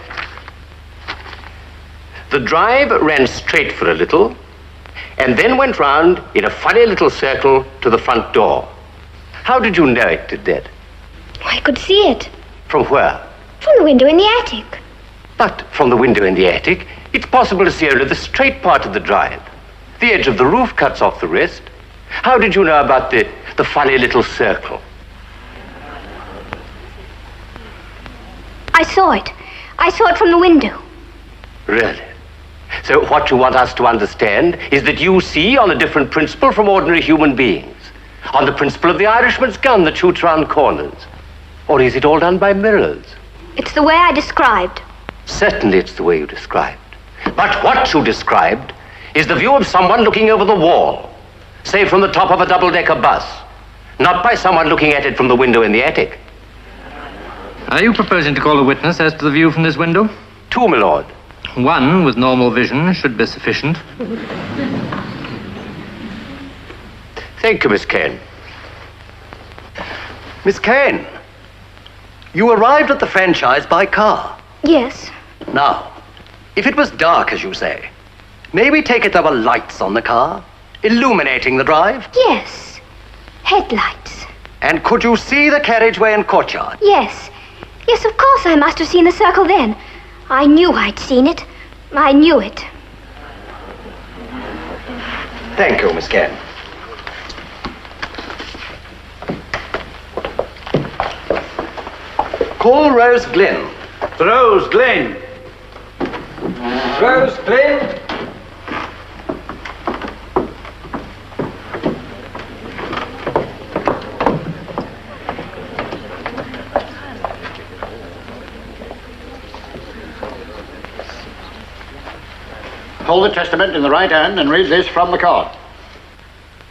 [SPEAKER 3] the drive ran straight for a little and then went round in a funny little circle to the front door. How did you know it did that?
[SPEAKER 19] I could see it.
[SPEAKER 3] From where?
[SPEAKER 19] From the window in the attic.
[SPEAKER 3] But from the window in the attic, it's possible to see only the straight part of the drive. The edge of the roof cuts off the rest. How did you know about the funny little circle?
[SPEAKER 19] I saw it. I saw it from the window.
[SPEAKER 3] Really? So what you want us to understand is that you see on a different principle from ordinary human beings. On the principle of the Irishman's gun that shoots round corners. Or is it all done by mirrors?
[SPEAKER 19] It's the way I described.
[SPEAKER 3] Certainly it's the way you described. But what you described is the view of someone looking over the wall. Say from the top of a double-decker bus. Not by someone looking at it from the window in the attic.
[SPEAKER 15] Are you proposing to call a witness as to the view from this window?
[SPEAKER 3] Two, my lord.
[SPEAKER 15] One with normal vision should be sufficient.
[SPEAKER 3] Thank you, Miss Kane.
[SPEAKER 6] Miss Kane, you arrived at the franchise by car.
[SPEAKER 19] Yes.
[SPEAKER 6] Now, if it was dark, as you say, may we take it there were lights on the car, illuminating the drive?
[SPEAKER 19] Yes. Headlights.
[SPEAKER 6] And could you see the carriageway and courtyard?
[SPEAKER 19] Yes. Yes, of course I must have seen the circle then. I knew I'd seen it. I knew it.
[SPEAKER 6] Thank you, Miss Kane. Call Rose Glynn.
[SPEAKER 17] Rose Glynn.
[SPEAKER 6] Rose Glynn.
[SPEAKER 18] Hold the testament in the right hand and read this from the card.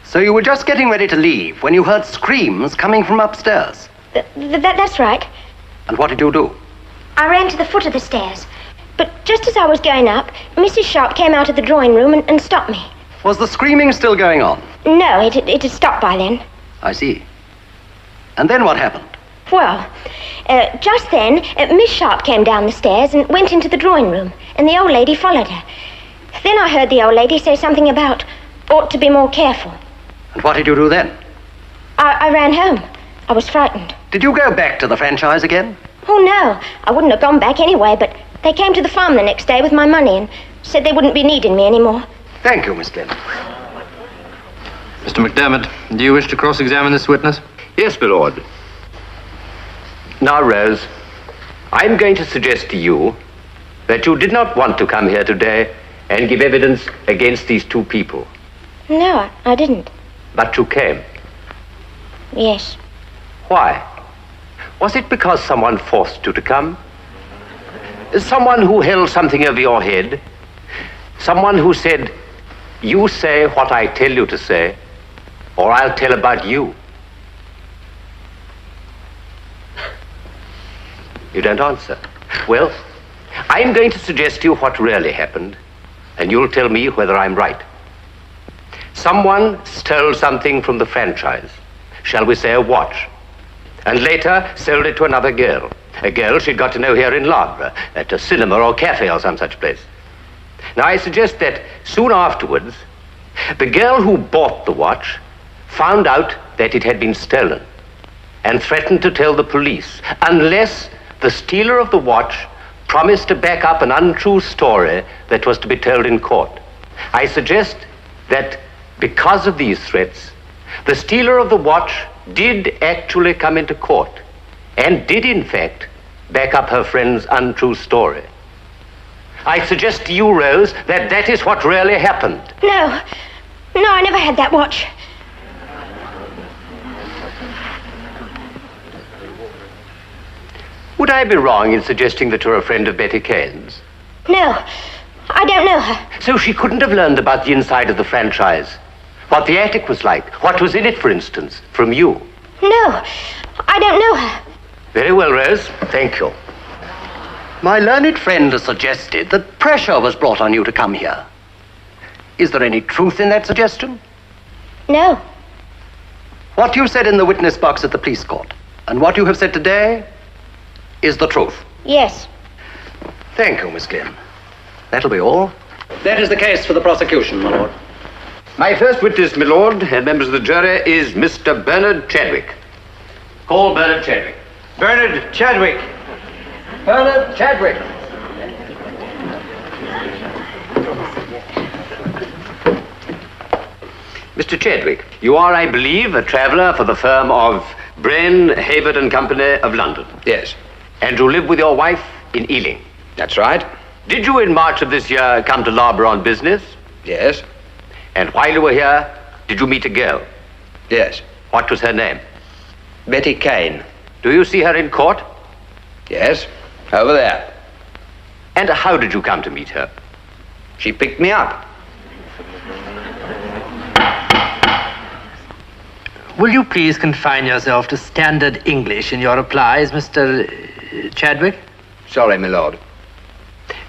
[SPEAKER 6] So you were just getting ready to leave when you heard screams coming from upstairs?
[SPEAKER 19] That's right.
[SPEAKER 6] And what did you do?
[SPEAKER 19] I ran to the foot of the stairs. But just as I was going up, Mrs. Sharp came out of the drawing room and stopped me.
[SPEAKER 6] Was the screaming still going on?
[SPEAKER 19] No, it had stopped by then.
[SPEAKER 6] I see. And then what happened?
[SPEAKER 19] Well, just then, Miss Sharp came down the stairs and went into the drawing room, and the old lady followed her. Then I heard the old lady say something about ought to be more careful.
[SPEAKER 6] And what did you do then?
[SPEAKER 19] I ran home. I was frightened.
[SPEAKER 6] Did you go back to the franchise again?
[SPEAKER 19] Oh, no. I wouldn't have gone back anyway, but they came to the farm the next day with my money and said they wouldn't be needing me anymore.
[SPEAKER 6] Thank you, Miss Glynn.
[SPEAKER 15] Mr. McDermott, do you wish to cross-examine this witness?
[SPEAKER 3] Yes, my lord. Now, Rose, I'm going to suggest to you that you did not want to come here today and give evidence against these two people.
[SPEAKER 19] No, I didn't.
[SPEAKER 3] But you came.
[SPEAKER 19] Yes.
[SPEAKER 3] Why? Was it because someone forced you to come? Someone who held something over your head? Someone who said, you say what I tell you to say, or I'll tell about you? You don't answer. Well, I'm going to suggest to you what really happened, and you'll tell me whether I'm right. Someone stole something from the franchise, shall we say a watch, and later sold it to another girl, a girl she'd got to know here in Lavre, at a cinema or cafe or some such place. Now, I suggest that soon afterwards, the girl who bought the watch found out that it had been stolen and threatened to tell the police unless the stealer of the watch promised to back up an untrue story that was to be told in court. I suggest that because of these threats, the stealer of the watch did actually come into court and did, in fact, back up her friend's untrue story. I suggest to you, Rose, that that is what really happened.
[SPEAKER 19] No. No, I never had that watch.
[SPEAKER 3] Would I be wrong in suggesting that you're a friend of Betty Kane's?
[SPEAKER 19] No. I don't know her.
[SPEAKER 3] So she couldn't have learned about the inside of the franchise. What the attic was like. What was in it, for instance, from you.
[SPEAKER 19] No. I don't know her.
[SPEAKER 3] Very well, Rose. Thank you.
[SPEAKER 20] My learned friend has suggested that pressure was brought on you to come here. Is there any truth in that suggestion?
[SPEAKER 19] No.
[SPEAKER 20] What you said in the witness box at the police court and what you have said today is the truth.
[SPEAKER 19] Yes.
[SPEAKER 20] Thank you, Miss Glynn. That'll be all. That is the case for the prosecution, my lord.
[SPEAKER 3] My first witness, my lord, and members of the jury, is Mr. Bernard Chadwick. Call Bernard Chadwick.
[SPEAKER 6] Bernard Chadwick.
[SPEAKER 20] Bernard Chadwick.
[SPEAKER 3] Mr. Chadwick, you are, I believe, a traveller for the firm of Brain, Hayward and Company of London.
[SPEAKER 9] Yes.
[SPEAKER 3] And you live with your wife in Ealing.
[SPEAKER 9] That's right.
[SPEAKER 3] Did you, in March of this year, come to Loughborough on business?
[SPEAKER 9] Yes.
[SPEAKER 3] And while you were here, did you meet a girl?
[SPEAKER 9] Yes.
[SPEAKER 3] What was her name?
[SPEAKER 9] Betty Kane.
[SPEAKER 3] Do you see her in court?
[SPEAKER 9] Yes. Over there.
[SPEAKER 3] And how did you come to meet her?
[SPEAKER 9] She picked me up.
[SPEAKER 15] Will you please confine yourself to standard English in your replies, Mr. Chadwick?
[SPEAKER 9] Sorry, my lord.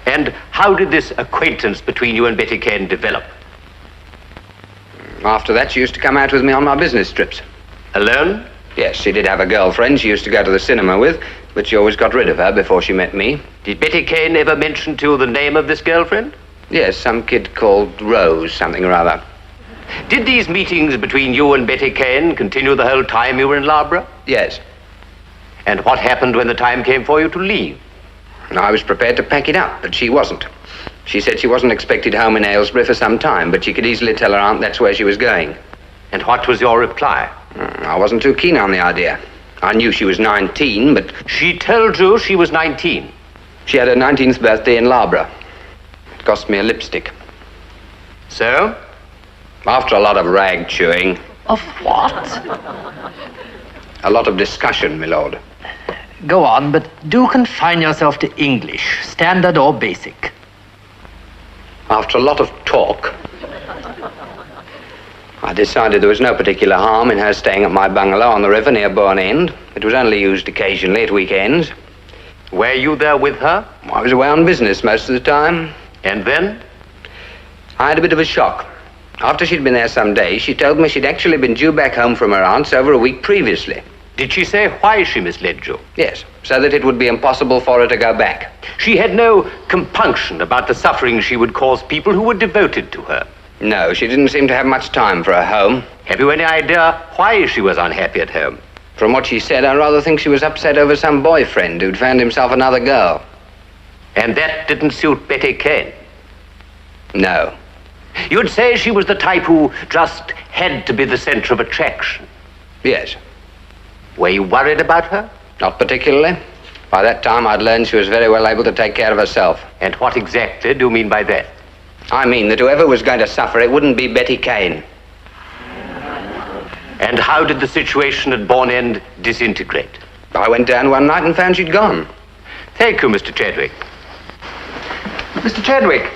[SPEAKER 3] And how did this acquaintance between you and Betty Kane develop?
[SPEAKER 9] After that, she used to come out with me on my business trips.
[SPEAKER 3] Alone?
[SPEAKER 9] Yes, she did have a girlfriend she used to go to the cinema with, but she always got rid of her before she met me.
[SPEAKER 3] Did Betty Kane ever mention to you the name of this girlfriend?
[SPEAKER 9] Yes, some kid called Rose, something or other.
[SPEAKER 3] Did these meetings between you and Betty Kane continue the whole time you were in Loughborough?
[SPEAKER 9] Yes.
[SPEAKER 3] And what happened when the time came for you to leave?
[SPEAKER 9] I was prepared to pack it up, but she wasn't. She said she wasn't expected home in Aylesbury for some time, but she could easily tell her aunt that's where she was going.
[SPEAKER 3] And what was your reply?
[SPEAKER 9] I wasn't too keen on the idea. I knew she was 19, but...
[SPEAKER 3] She told you she was 19?
[SPEAKER 9] She had her 19th birthday in Loughborough. It cost me a lipstick.
[SPEAKER 3] So?
[SPEAKER 9] After a lot of rag chewing.
[SPEAKER 15] Of what?
[SPEAKER 9] A lot of discussion, my lord.
[SPEAKER 15] Go on, but do confine yourself to English, standard or basic.
[SPEAKER 9] After a lot of talk, I decided there was no particular harm in her staying at my bungalow on the river near Bourne End. It was only used occasionally at weekends.
[SPEAKER 3] Were you there with her?
[SPEAKER 9] I was away on business most of the time.
[SPEAKER 3] And then?
[SPEAKER 9] I had a bit of a shock. After she'd been there some days, she told me she'd actually been due back home from her aunt's over a week previously.
[SPEAKER 3] Did she say why she misled you?
[SPEAKER 9] Yes, so that it would be impossible for her to go back.
[SPEAKER 3] She had no compunction about the suffering she would cause people who were devoted to her.
[SPEAKER 9] No, she didn't seem to have much time for her home.
[SPEAKER 3] Have you any idea why she was unhappy at home?
[SPEAKER 9] From what she said, I rather think she was upset over some boyfriend who'd found himself another girl.
[SPEAKER 3] And that didn't suit Betty Kane?
[SPEAKER 9] No.
[SPEAKER 3] You'd say she was the type who just had to be the center of attraction?
[SPEAKER 9] Yes.
[SPEAKER 3] Were you worried about her?
[SPEAKER 9] Not particularly. By that time, I'd learned she was very well able to take care of herself.
[SPEAKER 3] And what exactly do you mean by that?
[SPEAKER 9] I mean that whoever was going to suffer, it wouldn't be Betty Kane.
[SPEAKER 3] And how did the situation at Bourne End disintegrate?
[SPEAKER 9] I went down one night and found she'd gone.
[SPEAKER 3] Thank you, Mr. Chadwick.
[SPEAKER 20] Mr. Chadwick,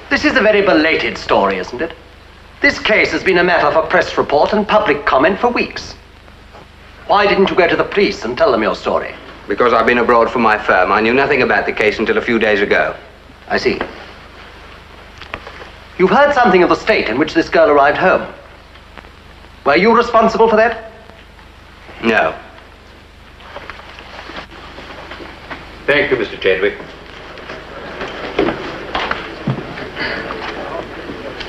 [SPEAKER 20] this is a very belated story, isn't it? This case has been a matter for press report and public comment for weeks. Why didn't you go to the police and tell them your story?
[SPEAKER 9] Because I've been abroad for my firm. I knew nothing about the case until a few days ago.
[SPEAKER 20] I see. You've heard something of the state in which this girl arrived home. Were you responsible for that?
[SPEAKER 9] No.
[SPEAKER 3] Thank you, Mr. Chadwick.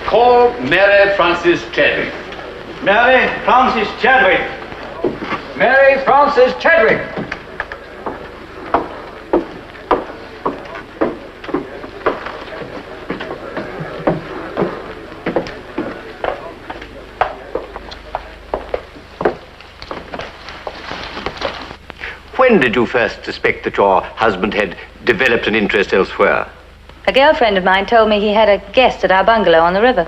[SPEAKER 3] Call Mary Frances Chadwick.
[SPEAKER 6] Mary Frances Chadwick.
[SPEAKER 9] Mary Frances Chadwick.
[SPEAKER 3] When did you first suspect that your husband had developed an interest elsewhere?
[SPEAKER 21] A girlfriend of mine told me he had a guest at our bungalow on the river.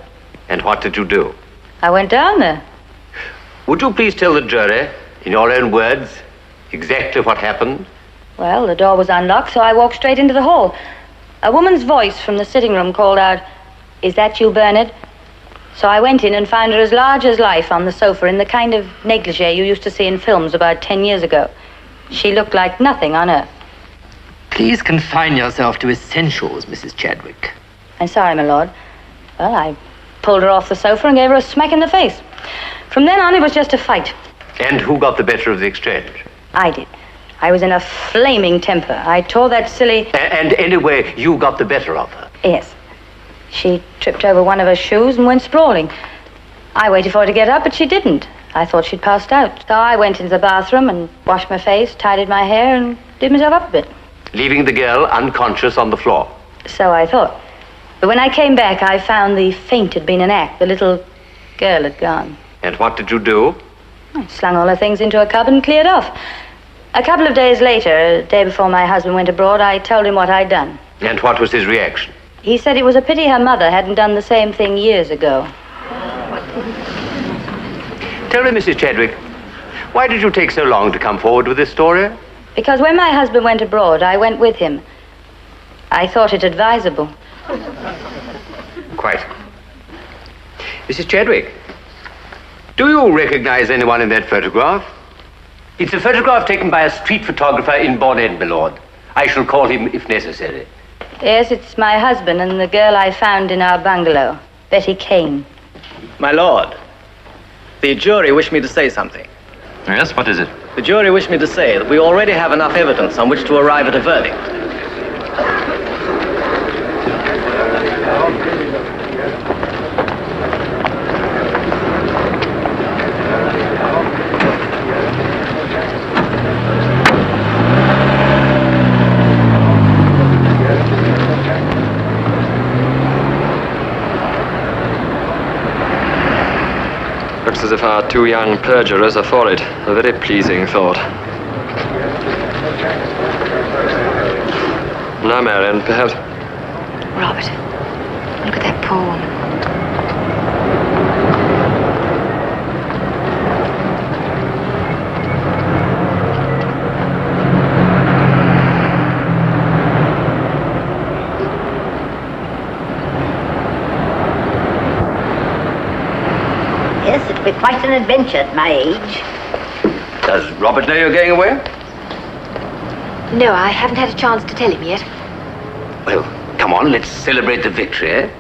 [SPEAKER 3] And what did you do?
[SPEAKER 21] I went down there.
[SPEAKER 3] Would you please tell the jury, in your own words, exactly what happened?
[SPEAKER 21] Well, the door was unlocked, so I walked straight into the hall. A woman's voice from the sitting room called out, "Is that you, Bernard?" So I went in and found her as large as life on the sofa in the kind of negligee you used to see in films about 10 years ago. She looked like nothing on earth.
[SPEAKER 15] Please confine yourself to essentials, Mrs. Chadwick.
[SPEAKER 21] I'm sorry, my lord. Well, I pulled her off the sofa and gave her a smack in the face. From then on, it was just a fight.
[SPEAKER 3] And who got the better of the exchange?
[SPEAKER 21] I did. I was in a flaming temper. I tore that silly...
[SPEAKER 3] And anyway, you got the better of her?
[SPEAKER 21] Yes. She tripped over one of her shoes and went sprawling. I waited for her to get up, but she didn't. I thought she'd passed out. So I went into the bathroom and washed my face, tidied my hair, and did myself up a bit.
[SPEAKER 3] Leaving the girl unconscious on the floor?
[SPEAKER 21] So I thought. But when I came back, I found the faint had been an act. The little girl had gone.
[SPEAKER 3] And what did you do?
[SPEAKER 21] I slung all her things into a cupboard and cleared off. A couple of days later, a day before my husband went abroad, I told him what I'd done.
[SPEAKER 3] And what was his reaction?
[SPEAKER 21] He said it was a pity her mother hadn't done the same thing years ago.
[SPEAKER 3] Tell me, Mrs. Chadwick, why did you take so long to come forward with this story?
[SPEAKER 21] Because when my husband went abroad, I went with him. I thought it advisable.
[SPEAKER 3] Quite. Mrs. Chadwick, do you recognize anyone in that photograph? It's a photograph taken by a street photographer in Bonnet, my lord. I shall call him if necessary.
[SPEAKER 21] Yes, it's my husband and the girl I found in our bungalow, Betty Kane.
[SPEAKER 20] My lord, the jury wish me to say something.
[SPEAKER 15] Yes, what is it?
[SPEAKER 20] The jury wish me to say that we already have enough evidence on which to arrive at a verdict.
[SPEAKER 2] Looks as if our two young perjurers are for it. A very pleasing thought. Now, Marion, perhaps...
[SPEAKER 5] Robert, look at that poor woman.
[SPEAKER 1] Yes, it'll be quite an adventure at my age.
[SPEAKER 3] Does Robert know you're going away?
[SPEAKER 5] No, I haven't had a chance to tell him yet.
[SPEAKER 3] Well, come on, let's celebrate the victory, eh?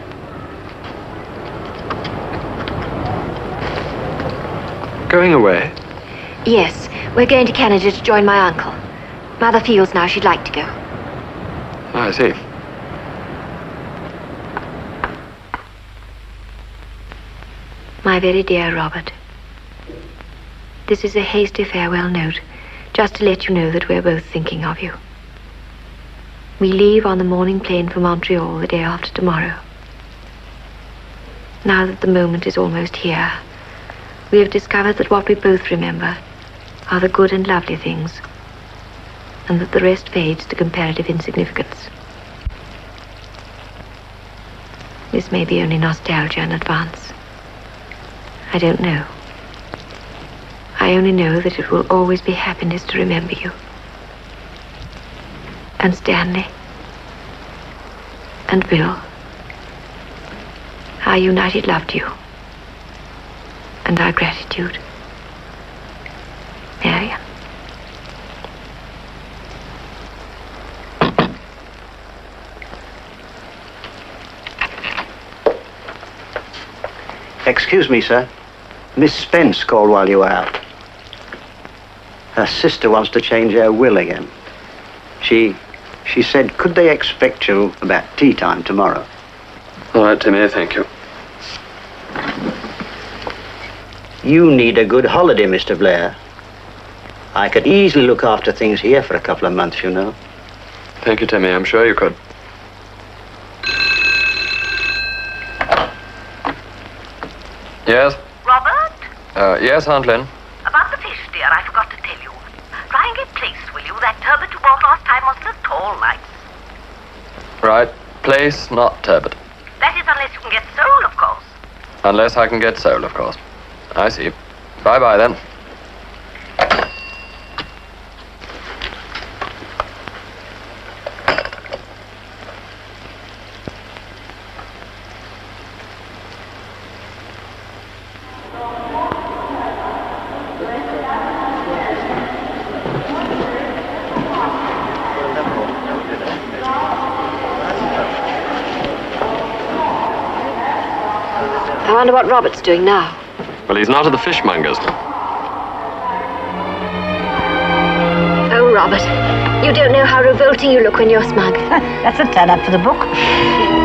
[SPEAKER 2] Going away?
[SPEAKER 5] Yes, we're going to Canada to join my uncle. Mother feels now she'd like to go.
[SPEAKER 2] I see.
[SPEAKER 5] My very dear Robert, this is a hasty farewell note, just to let you know that we're both thinking of you. We leave on the morning plane for Montreal the day after tomorrow. Now that the moment is almost here, we have discovered that what we both remember are the good and lovely things, and that the rest fades to comparative insignificance. This may be only nostalgia in advance. I don't know. I only know that it will always be happiness to remember you. And Stanley. And Bill. Our united love to you. And our gratitude. Marion.
[SPEAKER 17] Excuse me, sir. Miss Spence called while you were out. Her sister wants to change her will again. She said, could they expect you about tea time tomorrow?
[SPEAKER 2] All right, Timmy, thank you.
[SPEAKER 17] You need a good holiday, Mr. Blair. I could easily look after things here for a couple of months, you know.
[SPEAKER 2] Thank you, Timmy. I'm sure you could. Yes?
[SPEAKER 10] Robert?
[SPEAKER 2] Yes, Aunt Lynn?
[SPEAKER 10] About the fish, dear, I forgot to tell you. Try and get placed, will you?
[SPEAKER 16] that turbot you bought last time wasn't at all nice.
[SPEAKER 2] Right. Place, not turbot.
[SPEAKER 16] That is unless you can get sole, of course.
[SPEAKER 2] Unless I can get sole, of course. I see. Bye-bye, then.
[SPEAKER 5] I wonder what Robert's doing now.
[SPEAKER 2] Well, he's not at the fishmonger's.
[SPEAKER 5] Oh, Robert, you don't know how revolting you look when you're smug.
[SPEAKER 1] That's a turn up for the book.